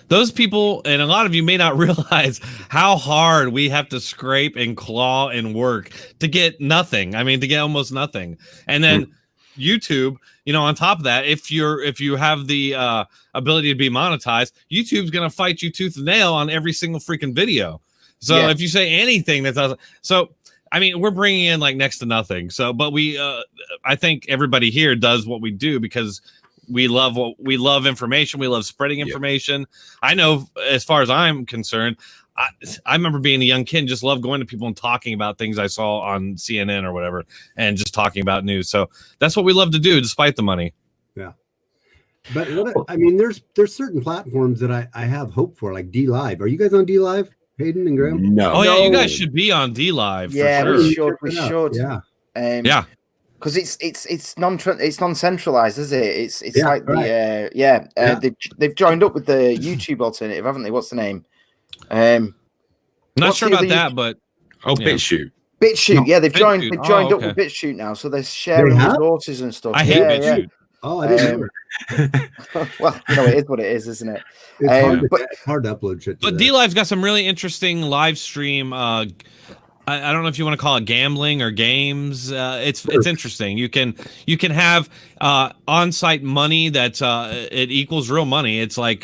Speaker 6: those people, and a lot of you may not realize how hard we have to scrape and claw and work to get nothing. I mean, to get almost nothing, and then YouTube. You know, on top of that, if you have the ability to be monetized, YouTube's gonna fight you tooth and nail on every single freaking video. So if you say anything that's so, I mean, we're bringing in like next to nothing. So, but I think everybody here does what we do because we love information. We love spreading information. I know, as far as I'm concerned, I remember being a young kid and just loved going to people and talking about things I saw on CNN or whatever, and just talking about news. So that's what we love to do, despite the money.
Speaker 9: Yeah. But I mean, there's certain platforms that I have hope for, like D Live. Are you guys on D Live? Hayden and Graham?
Speaker 4: No.
Speaker 6: Oh yeah, you guys should be on D Live.
Speaker 5: Yeah,
Speaker 6: for sure.
Speaker 5: we should.
Speaker 9: Yeah.
Speaker 6: Yeah.
Speaker 5: Because it's non-centralized, is it? It's like they've joined up with the YouTube alternative, haven't they? What's the name?
Speaker 6: Not sure about that, but
Speaker 4: BitChute.
Speaker 5: BitChute,
Speaker 6: No,
Speaker 5: yeah, they've joined
Speaker 6: BitChute.
Speaker 5: up with BitChute now, so they're sharing resources and stuff.
Speaker 6: I hate BitChute.
Speaker 9: Oh, I didn't know
Speaker 5: that. Well, it is what it is, isn't it?
Speaker 9: It's hard to upload shit.
Speaker 6: But D-Live's got some really interesting live stream. I don't know if you want to call it gambling or games. It's interesting. You can have on-site money that it equals real money. It's like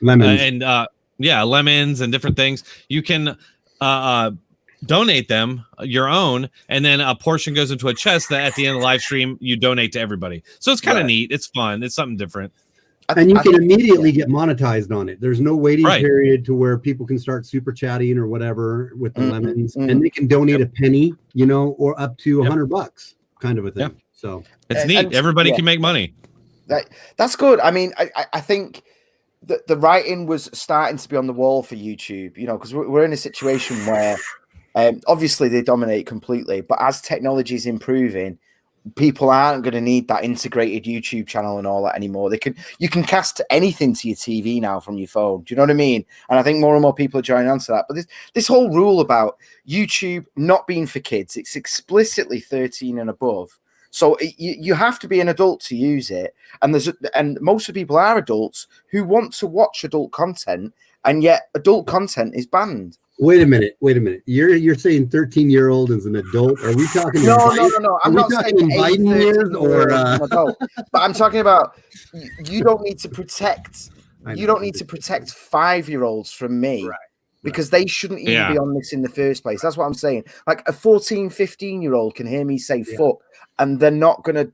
Speaker 9: lemons
Speaker 6: lemons and different things. You can donate them your own, and then a portion goes into a chest that at the end of the live stream you donate to everybody. So it's kind of neat. It's fun. It's something different.
Speaker 9: And you can immediately get monetized on it. There's no waiting period to where people can start super chatting or whatever with the lemons, and they can donate a penny, or up to $100, kind of a thing. So
Speaker 6: it's neat. Everybody can make money.
Speaker 5: That's good. I mean, I think the writing was starting to be on the wall for YouTube, because we're in a situation where obviously they dominate completely, but as technology is improving, people aren't going to need that integrated YouTube channel and all that anymore. You can cast anything to your TV now from your phone. Do you know what I mean? And I think more and more people are joining on to that. But this whole rule about YouTube not being for kids, it's explicitly 13 and above. So you have to be an adult to use it. And most of the people are adults who want to watch adult content, and yet adult content is banned.
Speaker 9: Wait a minute. You're saying 13-year-old is an adult? Are we talking?
Speaker 5: No. I'm not saying
Speaker 9: Biden years or
Speaker 5: an adult, but I'm talking about you don't need to protect. You don't need to protect 5-year-olds from me. Right. Because they shouldn't even be on this in the first place. That's what I'm saying. Like a 14, 15-year-old can hear me say fuck, and they're not going to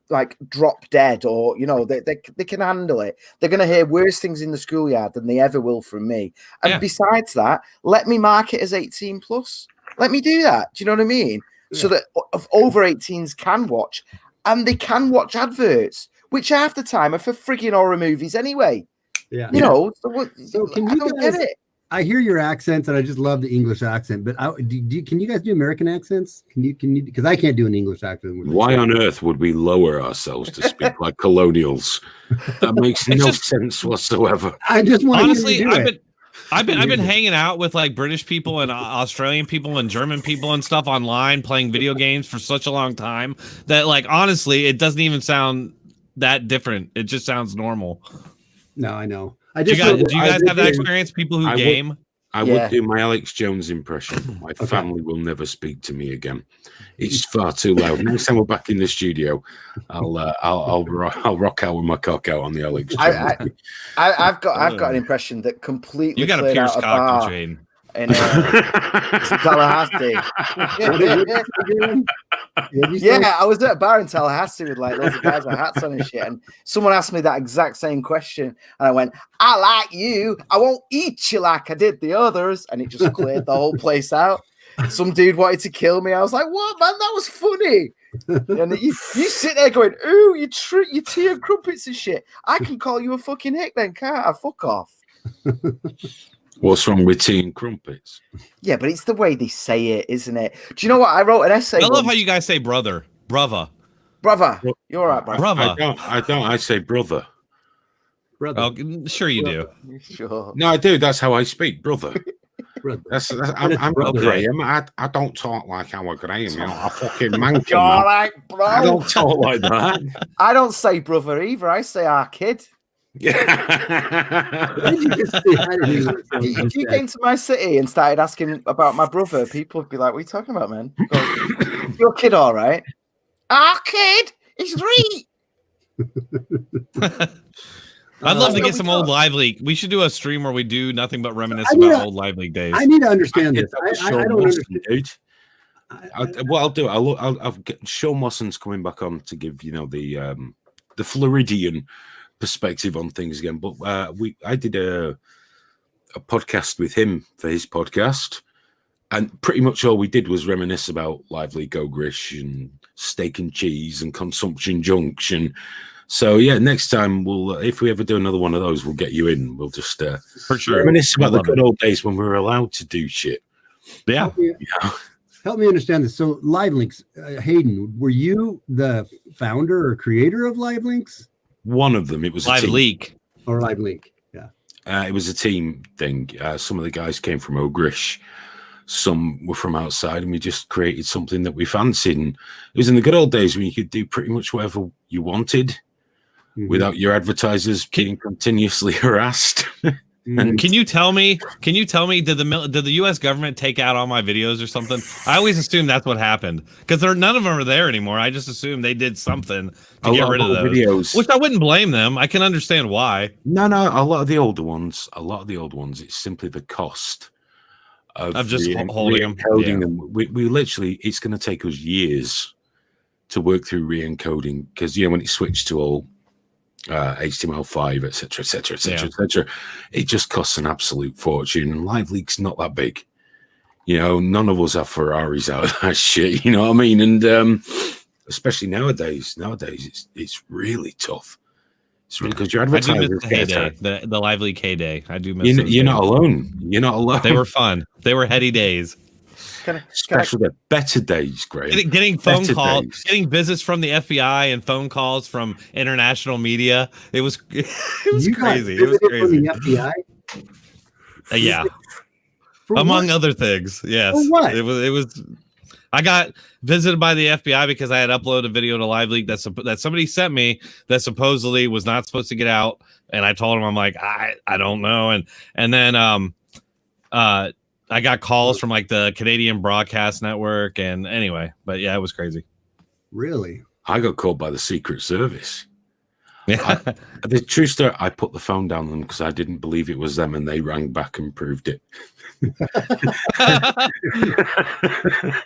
Speaker 5: drop dead, or, they can handle it. They're going to hear worse things in the schoolyard than they ever will from me. And besides that, let me mark it as 18 plus. Let me do that. Do you know what I mean? Yeah. So that over 18s can watch, and they can watch adverts, which half the time are for frigging horror movies anyway.
Speaker 9: Yeah.
Speaker 5: So can you get it?
Speaker 9: I hear your accents, and I just love the English accent. But can you guys do American accents? Can you? Because I can't do an English accent.
Speaker 4: Why on earth would we lower ourselves to speak like colonials? That makes no sense whatsoever.
Speaker 9: I just want
Speaker 6: honestly, I've been hanging out with like British people and Australian people and German people and stuff online, playing video games for such a long time that, like, honestly, it doesn't even sound that different. It just sounds normal.
Speaker 9: No, I know.
Speaker 6: Do you guys have that experience? People who game?
Speaker 4: I would do my Alex Jones impression. My family will never speak to me again. It's far too loud. Next time we're back in the studio, I'll rock out with my cock out on the Alex Jones.
Speaker 5: I've got an impression that completely.
Speaker 6: You got a pierced cock and chain.
Speaker 5: In Tallahassee. I was at a bar in Tallahassee with like loads of guys with hats on and shit, and someone asked me that exact same question, and I went, "I like you. I won't eat you like I did the others," and it just cleared the whole place out. Some dude wanted to kill me. I was like, "What, man? That was funny." And you sit there going, "Ooh, you tea and crumpets and shit. I can call you a fucking hick then, can't I? Fuck off."
Speaker 4: What's wrong with tea and crumpets?
Speaker 5: Yeah, but it's the way they say it, isn't it? Do you know what? I wrote an essay.
Speaker 6: I love how you guys say brother. Brother.
Speaker 5: You're all right, bro.
Speaker 6: Brother.
Speaker 4: I don't. I say brother.
Speaker 6: Oh, sure you do.
Speaker 5: Sure.
Speaker 4: No, I do. That's how I speak, brother. I'm
Speaker 6: okay.
Speaker 4: Graham. I don't talk like our Graham. I fucking man.
Speaker 5: You're like, bro.
Speaker 4: I don't talk like that.
Speaker 5: I don't say brother either. I say our kid. If you came to my city and started asking about my brother, people would be like, "What are you talking about, man? Your kid, all right? Our kid is 3."
Speaker 6: I'd love to get some old Live League. We should do a stream where we do nothing but reminisce about old Live League days.
Speaker 9: I need to understand this. I don't understand.
Speaker 4: I'll do. I'll get Sean Mosson's coming back on to give the Floridian perspective on things again, but I did a podcast with him for his podcast, and pretty much all we did was reminisce about Lively Gogrish and Steak and Cheese and Consumption Junction. So yeah, next time if we ever do another one of those, we'll get you in. We'll just
Speaker 6: for sure
Speaker 4: reminisce about the good old days when we were allowed to do shit.
Speaker 6: Yeah.
Speaker 9: Help me understand this. So LiveLinks, Hayden, were you the founder or creator of LiveLinks?
Speaker 4: One of them. It was
Speaker 6: Live
Speaker 4: a team.
Speaker 6: Leak.
Speaker 9: Or Live Leak, yeah.
Speaker 4: It was a team thing. Some of the guys came from Ogrish. some were from outside, and we just created something that we fancied. And it was in the good old days when you could do pretty much whatever you wanted without your advertisers being continuously harassed.
Speaker 6: And can you tell me? Did the U.S. government take out all my videos or something? I always assume that's what happened because none of them are there anymore. I just assume they did something to get rid of those
Speaker 4: videos,
Speaker 6: which I wouldn't blame them. I can understand why.
Speaker 4: No, a lot of the older ones. It's simply the cost of
Speaker 6: just holding
Speaker 4: them. We literally, it's going to take us years to work through re-encoding because when it switched to all HTML5, etc., it just costs an absolute fortune. And Live Leak's not that big. None of us have Ferraris out of that shit. You know what I mean? And especially nowadays, it's really tough. It's really because your advertisers
Speaker 6: the Live Leak heyday. I do miss.
Speaker 4: You're not alone. You're not alone.
Speaker 6: They were fun. They were heady days.
Speaker 4: Especially the better days, Graham.
Speaker 6: Getting phone calls, getting visits from the FBI and phone calls from international media. It was crazy. It was crazy.
Speaker 9: From the FBI?
Speaker 6: Yeah. Among other things. Yes.
Speaker 9: For what?
Speaker 6: It was. I got visited by the FBI because I had uploaded a video to Live Leak that somebody sent me that supposedly was not supposed to get out, and I told him I'm like I don't know, and then I got calls from like the Canadian Broadcast Network, and anyway, but yeah, it was crazy.
Speaker 9: Really?
Speaker 4: I got called by the Secret Service.
Speaker 6: Yeah.
Speaker 4: The true story, I put the phone down on them because I didn't believe it was them, and they rang back and proved it.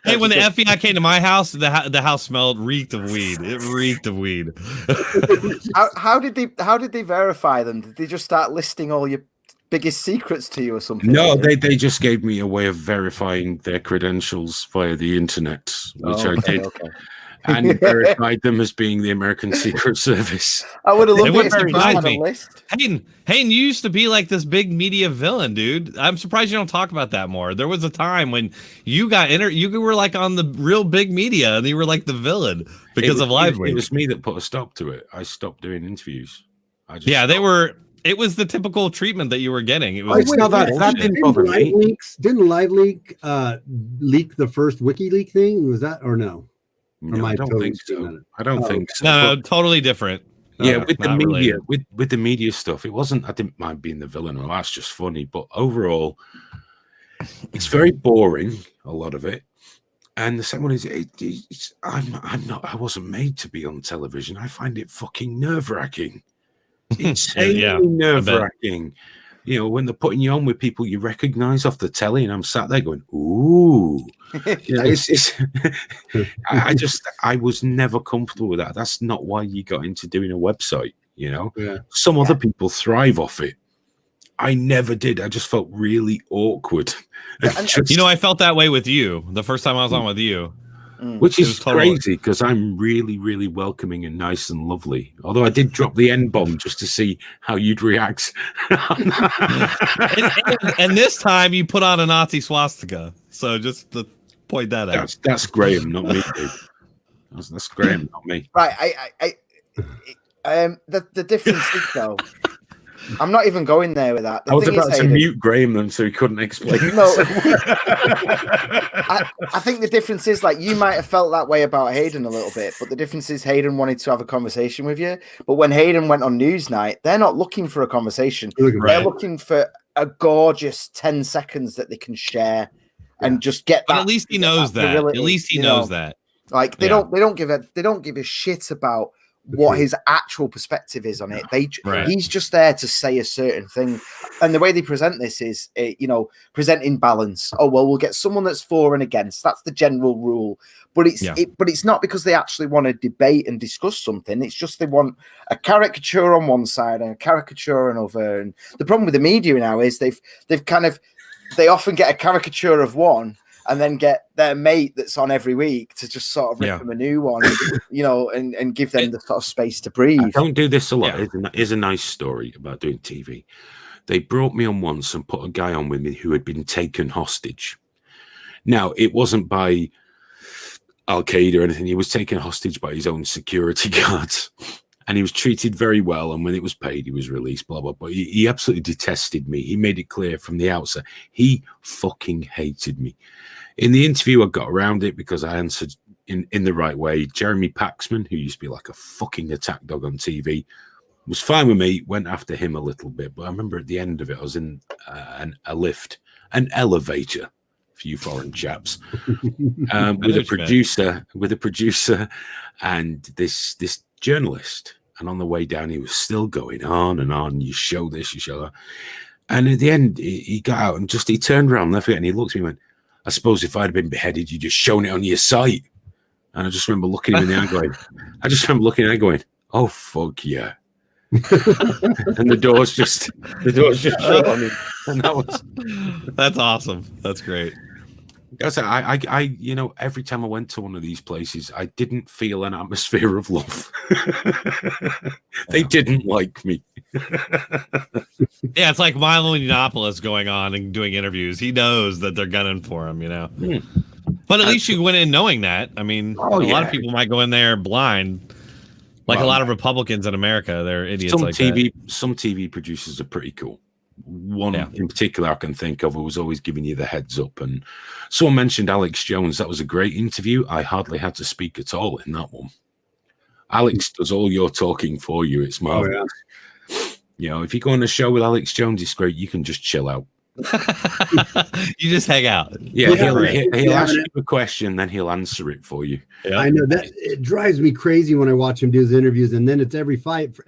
Speaker 6: Hey, when the FBI came to my house, the house reeked of weed. It reeked of weed.
Speaker 5: How did they verify them? Did they just start listing all your biggest secrets to you or something?
Speaker 4: No, they just gave me a way of verifying their credentials via the internet, which I did. Okay. And verified them as being the American Secret Service.
Speaker 5: I would have loved it if you
Speaker 6: had a list. Hayden, you used to be like this big media villain, dude. I'm surprised you don't talk about that more. There was a time when you you were like on the real big media, and you were like the villain because of Live Leak.
Speaker 4: It was me that put a stop to it. I stopped doing interviews.
Speaker 6: It was the typical treatment that you were getting. It was
Speaker 4: that didn't bother me.
Speaker 9: Didn't Live Leak leak the first WikiLeaks thing? Was that or no?
Speaker 4: No, I don't think so. I don't think so.
Speaker 6: No, totally different.
Speaker 4: Yeah, with the media, with the media stuff, it wasn't. I didn't mind being the villain. Well, that's just funny. But overall, it's very boring. A lot of it. And the second one is, I'm not. I wasn't made to be on television. I find it fucking nerve-wracking. Insanely nerve-wracking. When they're putting you on with people you recognize off the telly, and I'm sat there going, "Ooh." I was never comfortable with that. That's not why you got into doing a website. Some other people thrive off it. I never did. I just felt really awkward.
Speaker 6: I felt that way with you the first time I was on with you.
Speaker 4: Which is crazy because I'm really, really welcoming and nice and lovely. Although I did drop the N-bomb just to see how you'd react.
Speaker 6: and this time you put on a Nazi swastika. So just to point that out.
Speaker 4: That's Graham, not me, dude. That's Graham, not me.
Speaker 5: Right. The difference is though. I'm not even going there with that.
Speaker 4: I was about to mute Graham then, so he couldn't explain.
Speaker 5: No, I think the difference is like you might have felt that way about Hayden a little bit, but the difference is Hayden wanted to have a conversation with you. But when Hayden went on Newsnight, they're not looking for a conversation. They're looking for a gorgeous 10 seconds that they can share and just get that.
Speaker 6: But at least he knows that. At least he knows that.
Speaker 5: Like they don't give a shit about what his actual perspective is on it. He's just there to say a certain thing, and the way they present this is presenting balance. Oh well, we'll get someone that's for and against. That's the general rule, but it's not because they actually want to debate and discuss something. It's just they want a caricature on one side and a caricature on another. And the problem with the media now is they often get a caricature of one and then get their mate that's on every week to just sort of rip them a new one, and give them the sort of space to breathe.
Speaker 4: I don't do this a lot. Here's a nice story about doing TV. They brought me on once and put a guy on with me who had been taken hostage. Now, it wasn't by Al-Qaeda or anything. He was taken hostage by his own security guards. and he was treated very well. And when it was paid, he was released, blah, blah, blah. He absolutely detested me. He made it clear from the outset. He fucking hated me. In the interview, I got around it because I answered in the right way. Jeremy Paxman, who used to be like a fucking attack dog on TV, was fine with me, went after him a little bit. But I remember at the end of it, I was in a lift, an elevator, for you foreign chaps, with a producer and this journalist. And on the way down, he was still going on and on. You show this, you show that. And at the end, he got out and he turned around, left it, and he looked at me and went, I suppose if I'd been beheaded, you'd just shown it on your site. And I just remember looking him in the eye going, oh, fuck yeah. And the doors just shut on him. And
Speaker 6: that's awesome. That's great.
Speaker 4: I you know, every time I went to one of these places, I didn't feel an atmosphere of love. They didn't like me.
Speaker 6: Yeah, it's like Milo Yiannopoulos going on and doing interviews. He knows that they're gunning for him, you know. But at least you went in knowing that. I mean, a lot of people might go in there blind. Like a lot of Republicans in America, they're idiots like that.
Speaker 4: Some TV producers are pretty cool. One in particular I can think of who was always giving you the heads up. And someone mentioned Alex Jones. That was a great interview. I hardly had to speak at all in that one. Alex does all your talking for you. It's marvelous. You know, if you go on a show with Alex Jones, it's great. You can just chill out.
Speaker 6: You just hang out.
Speaker 4: Yeah, he'll ask you a question, then he'll answer it for you.
Speaker 9: Yeah. I know that it drives me crazy when I watch him do his interviews, and then it's every 5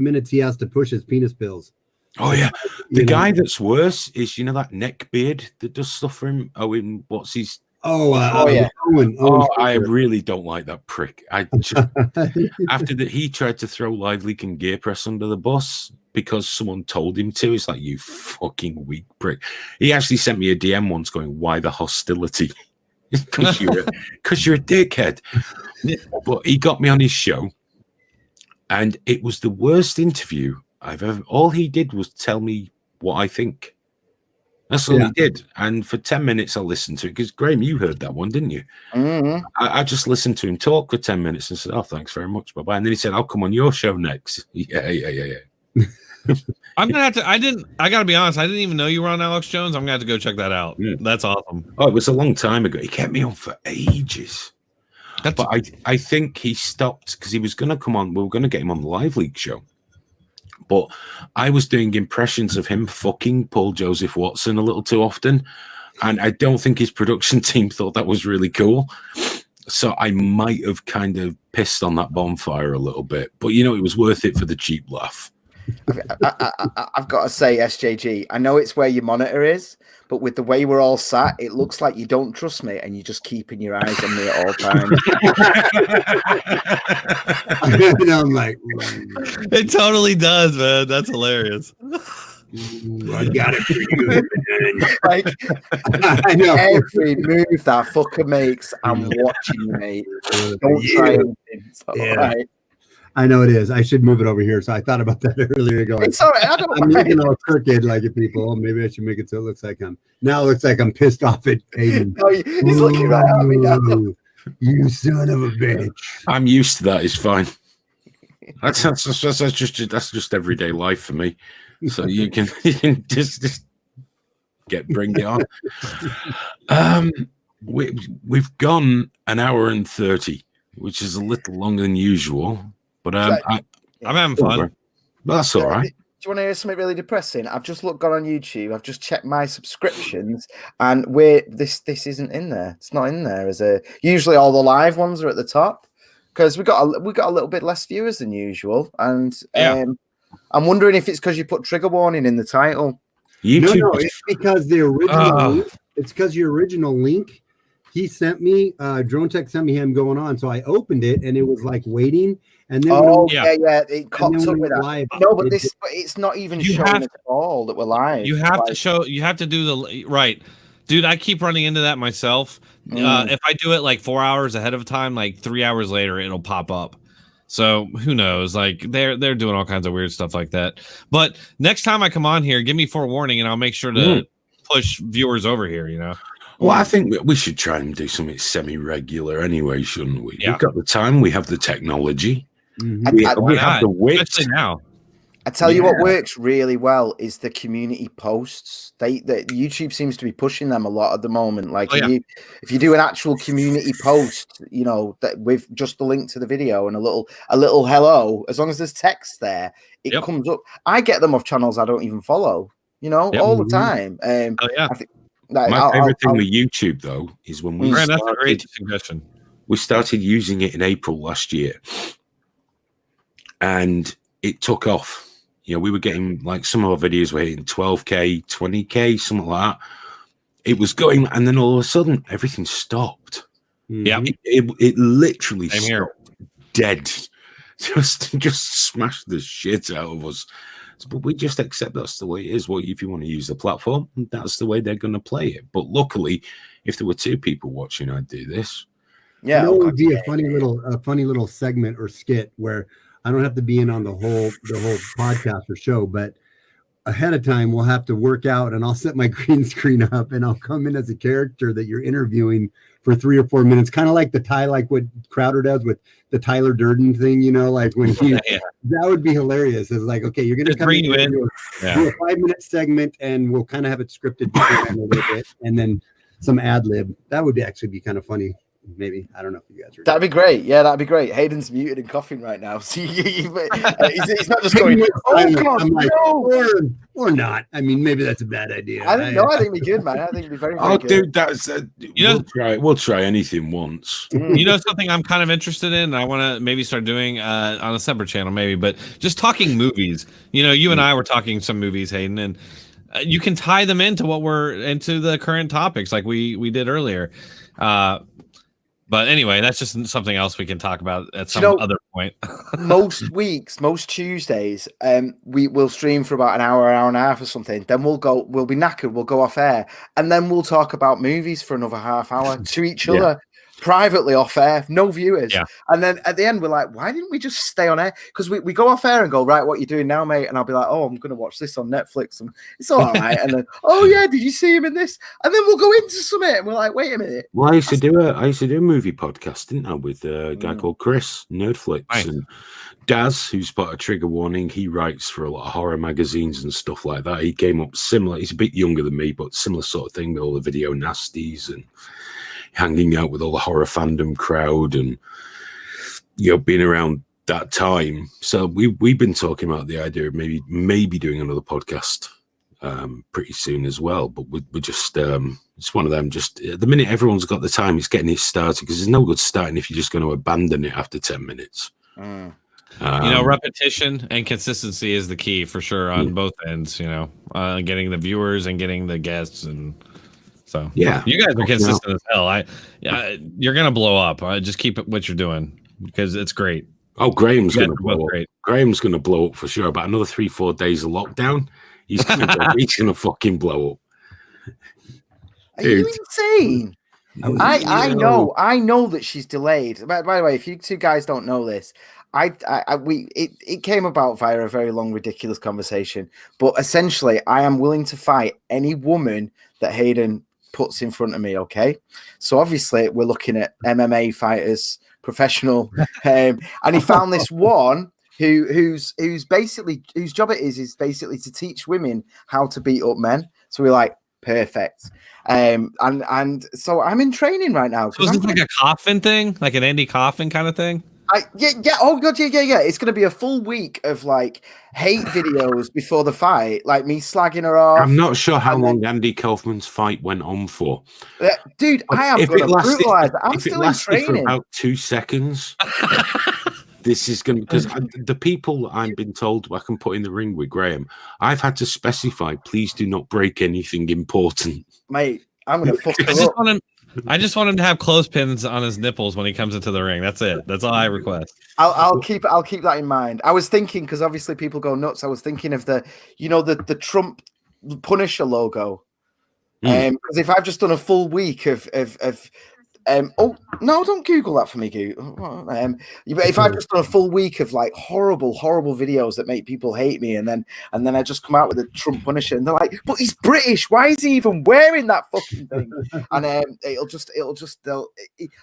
Speaker 9: minutes he has to push his penis pills.
Speaker 4: Oh yeah, the guy that's worse is, you know, that neckbeard that does stuff for him. Owen, what's his? Owen. I really don't like that prick. After that, he tried to throw Live Leak and Gear Press under the bus because someone told him to. It's like, you fucking weak prick. He actually sent me a DM once going, "Why the hostility?" Because you're a dickhead. But he got me on his show, and it was the worst interview I've ever. All he did was tell me what I think. That's all he did. And for 10 minutes, I listened to it. Because, Graham, you heard that one, didn't you? Mm-hmm. I just listened to him talk for 10 minutes and said, oh, thanks very much. Bye-bye. And then he said, I'll come on your show next. Yeah.
Speaker 6: I'm going to have to, I got to be honest, I didn't even know you were on Alex Jones. I'm going to have to go check that out. Yeah. That's awesome.
Speaker 4: Oh, it was a long time ago. He kept me on for ages. But I think he stopped because he was going to come on. We were going to get him on the Live League show. But I was doing impressions of him fucking Paul Joseph Watson a little too often. And I don't think his production team thought that was really cool. So I might have kind of pissed on that bonfire a little bit. But, you know, it was worth it for the cheap laugh.
Speaker 5: I've got to say, SJG, I know it's where your monitor is, but with the way we're all sat, it looks like you don't trust me and you're just keeping your eyes on me at all times.
Speaker 9: And I'm like,
Speaker 6: it totally does, man. That's hilarious.
Speaker 9: I got it for you, man.
Speaker 5: Like, I know every move that fucker makes, I'm watching you, mate. Don't try anything. It's all right.
Speaker 9: I know it is. I should move it over here. So I thought about that earlier. Going,
Speaker 5: it's all right.
Speaker 9: I'm looking all crooked like it, people. Maybe I should make it so it looks like I'm pissed off at Aiden.
Speaker 5: No, he's looking right at me now.
Speaker 9: You son of a bitch.
Speaker 4: I'm used to that. It's fine. That's just everyday life for me. So you can just bring it on. We've gone an hour and 30, which is a little longer than usual. But I'm
Speaker 6: having fun.
Speaker 4: Well, that's all right.
Speaker 5: Do you want to hear something really depressing? I've just gone on YouTube. I've just checked my subscriptions, and this isn't in there. It's not in there as a. Usually, all the live ones are at the top because we got a little bit less viewers than usual, and I'm wondering if it's because you put trigger warning in the title.
Speaker 9: No, it's because the original. Link, it's because your original link. He sent me. Dronetek sent me him going on, so I opened it, and it was like waiting. And then
Speaker 5: it caught up with that. Live, no, but it's not even showing at all that we're live.
Speaker 6: You have to show. You have to do the right, dude. I keep running into that myself. If I do it like 4 hours ahead of time, like 3 hours later, it'll pop up. So who knows? Like they're doing all kinds of weird stuff like that. But next time I come on here, give me forewarning, and I'll make sure to push viewers over here. You know.
Speaker 4: Well, I think we should try and do something semi-regular anyway, shouldn't we?
Speaker 6: Yeah.
Speaker 4: We've got the time. We have the technology. We have the wit.
Speaker 6: Especially now.
Speaker 5: I tell you what works really well is the community posts. The YouTube seems to be pushing them a lot at the moment. Like if you do an actual community post, you know, that with just the link to the video and a little hello, as long as there's text there, it comes up. I get them off channels I don't even follow, you know, all the time. I think,
Speaker 4: my favorite thing with YouTube though is when we
Speaker 6: that's a great suggestion.
Speaker 4: We started using it in April last year, and it took off. You know, we were getting like some of our videos were hitting 12K, 20K, something like that. It was going, and then all of a sudden, everything stopped.
Speaker 6: Yeah,
Speaker 4: it literally stopped dead. Just smashed the shit out of us. But we just accept that's the way it is. Well, if you want to use the platform, that's the way they're going to play it. But luckily, if there were 2 people watching, I'd do this.
Speaker 9: Yeah, it would be a funny little segment or skit where I don't have to be in on the whole podcast or show, but ahead of time we'll have to work out, and I'll set my green screen up, and I'll come in as a character that you're interviewing for 3 or 4 minutes, kind of like like what Crowder does with the Tyler Durden thing, you know, like when he that would be hilarious. It's like, okay, you're gonna come in, do a 5-minute segment, and we'll kind of have it scripted a little bit, and then some ad lib. That would actually be kind of funny. Maybe. I don't know if you guys are.
Speaker 5: That'd be great. Yeah, that'd be great. Hayden's muted and coughing right now. So he's not just going, oh, God,
Speaker 9: no. Or not. I mean, maybe that's a bad idea.
Speaker 5: I think it'd be good, man. I think it'd be very, very good.
Speaker 4: Dude, that's we'll try anything once.
Speaker 6: You know something I'm kind of interested in? I want to maybe start doing on a separate channel, maybe, but just talking movies. You know, you and I were talking some movies, Hayden, and you can tie them into into the current topics like we did earlier. But anyway, that's just something else we can talk about at some other point.
Speaker 5: Most weeks, most Tuesdays, we will stream for about an hour and a half or something. Then we'll be knackered, we'll go off air, and then we'll talk about movies for another half hour to each other. Privately off air, no viewers. And then at the end, we're like, why didn't we just stay on air? Because we go off air and go, right, what are you doing now, mate? And I'll be like, oh, I'm going to watch this on Netflix. And it's all right. And then, oh, yeah, did you see him in this? And then we'll go into something and we're like, wait a minute.
Speaker 4: Well, I used to do a movie podcast, didn't I, with a guy called Chris, Nerdflix. Right. And Daz, who's part of Trigger Warning, he writes for a lot of horror magazines and stuff like that. He came up similar. He's a bit younger than me, but similar sort of thing with all the video nasties and hanging out with all the horror fandom crowd and, you know, being around that time. So we've been talking about the idea of maybe doing another podcast pretty soon as well. But we're just it's one of them. Just at the minute, everyone's got the time. It's getting it started because there's no good starting if you're just going to abandon it after 10 minutes.
Speaker 6: You know, repetition and consistency is the key for sure on both ends. You know, getting the viewers and getting the guests and. So you guys are consistent as hell. You're gonna blow up. Just keep it what you're doing because it's great.
Speaker 4: Oh, Graham's gonna blow up. Graham's gonna blow up for sure. About another 3-4 days of lockdown, he's gonna fucking blow up.
Speaker 5: Are you insane? I know that she's delayed. By the way, if you 2 guys don't know this, it came about via a very long, ridiculous conversation. But essentially, I am willing to fight any woman that Hayden puts in front of me. Okay, so obviously we're looking at MMA fighters, professional, and he found this one whose job it is basically to teach women how to beat up men. So we're like, perfect. And so I'm in training right now.
Speaker 6: So is it like a coffin thing, like an Andy Coffin kind of thing?
Speaker 5: Oh god, yeah. It's gonna be a full week of like hate videos before the fight, like me slagging her off.
Speaker 4: I'm not sure how long Andy Kaufman's fight went on for.
Speaker 5: Dude, I am gonna brutalize. I'm still in training.
Speaker 4: For about 2 seconds. This is going to, because the people I've been told I can put in the ring with Graham, I've had to specify, please do not break anything important.
Speaker 5: Mate, I'm gonna fuck her up.
Speaker 6: I just want him to have clothespins on his nipples when he comes into the ring. That's it. That's all I request.
Speaker 5: I'll keep that in mind. I was thinking, because obviously people go nuts. I was thinking of the Trump Punisher logo. Because if I've just done a full week of oh no, don't Google that for me, if I've just done a full week of like horrible videos that make people hate me, and then I just come out with a Trump Punisher, and they're like, but he's British, why is he even wearing that fucking thing? And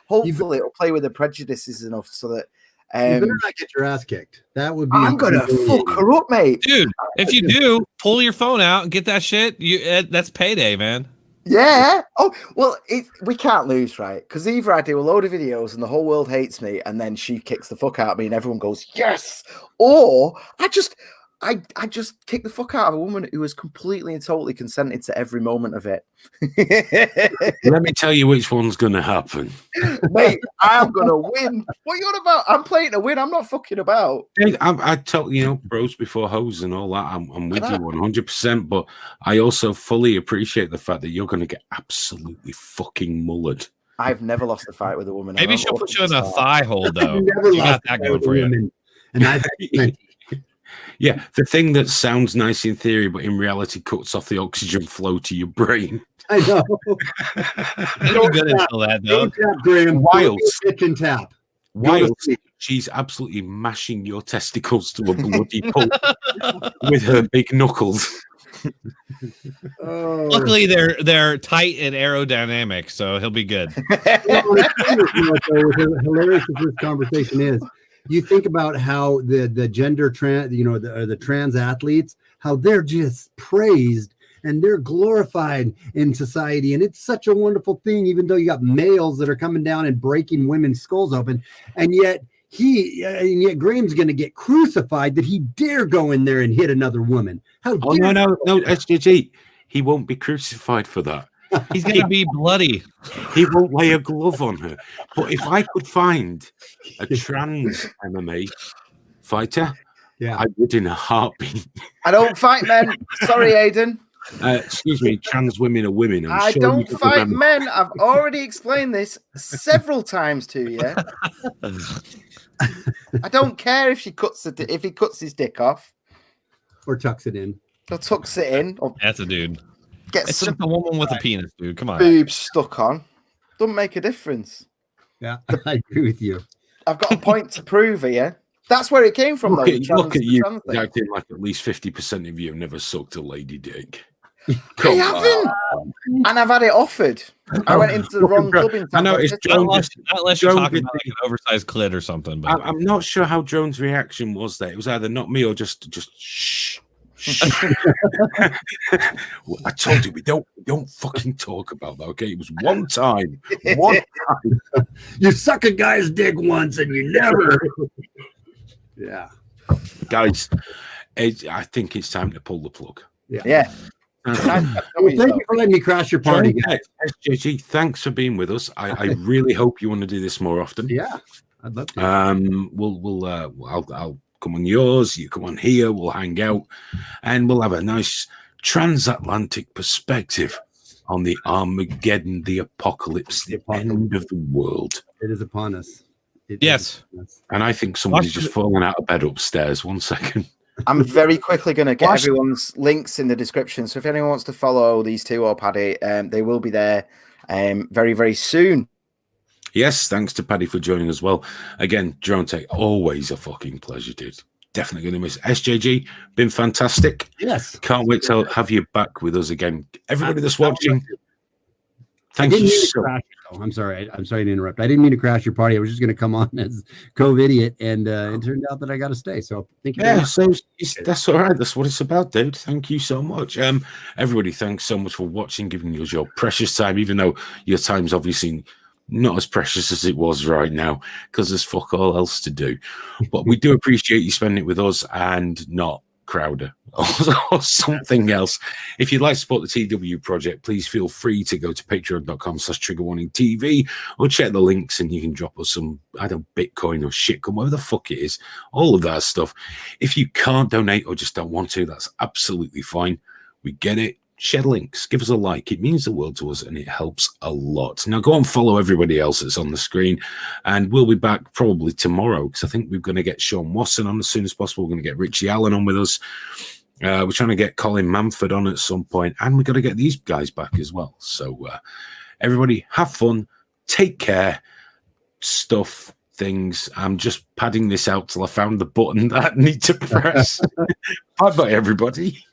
Speaker 5: hopefully it'll play with the prejudices enough so that
Speaker 9: You better not get your ass kicked. That would be.
Speaker 5: I'm gonna fuck her up, mate.
Speaker 6: Dude, if you do, pull your phone out and get that shit. That's payday, man.
Speaker 5: Yeah. Oh, well, we can't lose, right? Because either I do a load of videos and the whole world hates me, and then she kicks the fuck out of me, and everyone goes yes, or I just kick the fuck out of a woman who has completely and totally consented to every moment of it.
Speaker 4: Let me tell you which one's going to happen.
Speaker 5: Mate, I'm going to win. What are you on about? I'm playing to win. I'm not fucking about.
Speaker 4: I tell bros before hoes and all that. I'm with you 100%, but I also fully appreciate the fact that you're going to get absolutely fucking mullered.
Speaker 5: I've never lost a fight with a woman.
Speaker 6: Maybe she'll put you in a thigh hold, though. You got that going for you.
Speaker 9: And I've had
Speaker 4: Yeah, the thing that sounds nice in theory, but in reality cuts off the oxygen flow to your brain.
Speaker 9: I know.
Speaker 6: It'll be good until that, though.
Speaker 9: Graham.
Speaker 4: Whilst,
Speaker 9: kitchen tap.
Speaker 4: whilst she's absolutely mashing your testicles to a bloody pulp with her big knuckles.
Speaker 6: Luckily, they're tight and aerodynamic, so he'll be good.
Speaker 9: Hilarious as this conversation is. You think about how the gender trans, the trans athletes, how they're just praised and they're glorified in society, and it's such a wonderful thing. Even though you got males that are coming down and breaking women's skulls open, and yet Graham's going to get crucified that he dare go in there and hit another woman. How dare
Speaker 4: no, SJG, he won't be crucified for that.
Speaker 6: He's going to be bloody.
Speaker 4: He won't lay a glove on her. But if I could find a trans MMA fighter, I would in a heartbeat.
Speaker 5: I don't fight men. Sorry, Aidan.
Speaker 4: Excuse me, trans women are women.
Speaker 5: I don't fight men. I've already explained this several times to you. I don't care if he cuts his dick off
Speaker 9: or tucks it in.
Speaker 5: Or tucks it in. Or
Speaker 6: that's a dude.
Speaker 5: It's
Speaker 6: just a woman with a penis, dude. Come on.
Speaker 5: Boobs stuck on. Doesn't make a difference.
Speaker 9: Yeah, I agree with you.
Speaker 5: I've got a point to prove here. That's where it came from,
Speaker 4: look at you acting like at least 50% of you have never sucked a lady dick.
Speaker 5: I haven't. And I've had it offered. I went into the wrong club in
Speaker 4: I know it's
Speaker 6: unless you're talking about like an oversized clit or something. But
Speaker 4: I'm not sure how Drone's reaction was there. It was either not me or just shh. I told you we don't fucking talk about that. Okay, it was one time.
Speaker 9: You suck a guy's dick once and you never. Yeah,
Speaker 4: guys, I think it's time to pull the plug.
Speaker 5: Yeah.
Speaker 9: Well, thank you for letting me crash your party, guys.
Speaker 4: SJG, thanks for being with us. I really hope you want to do this more often.
Speaker 9: Yeah, I'd love to.
Speaker 4: I'll come on yours, you come on here, we'll hang out, and we'll have a nice transatlantic perspective on the Armageddon, the apocalypse, the end of the world.
Speaker 9: It is upon us.
Speaker 6: Yes.
Speaker 4: And I think somebody's just fallen out of bed upstairs. 1 second.
Speaker 5: I'm very quickly going to get everyone's links in the description. So if anyone wants to follow these two or Paddy, they will be there very, very soon.
Speaker 4: Yes, thanks to Paddy for joining as well. Again, Dronetek, always a fucking pleasure, dude. Definitely going to miss SJG. Been fantastic.
Speaker 9: Yes.
Speaker 4: Can't wait to have you back with us again. Everybody that's watching, thank you so much.
Speaker 9: I'm sorry. I'm sorry to interrupt. I didn't mean to crash your party. I was just going to come on as COVID-idiot, and it turned out that I got to stay. So thank you.
Speaker 4: Yeah, so that's all right. That's what it's about, dude. Thank you so much. Everybody, thanks so much for watching, giving us your precious time, even though your time's obviously not as precious as it was right now because there's fuck all else to do. But we do appreciate you spending it with us and not Crowder or something else. If you'd like to support the TW project, please feel free to go to patreon.com/triggerwarningtv or check the links and you can drop us some, I don't know, Bitcoin or shitcoin, whatever the fuck it is, all of that stuff. If you can't donate or just don't want to, that's absolutely fine. We get it. Share links, give us a like. It means the world to us and it helps a lot. Now go and follow everybody else that's on the screen, and we'll be back probably tomorrow because I think we're going to get Sean Watson on as soon as possible. We're going to get Richie Allen on with us. We're trying to get Colin Manford on at some point, and we've got to get these guys back as well. So everybody have fun, take care, stuff, things. I'm just padding this out till I found the button that I need to press. Bye-bye, everybody.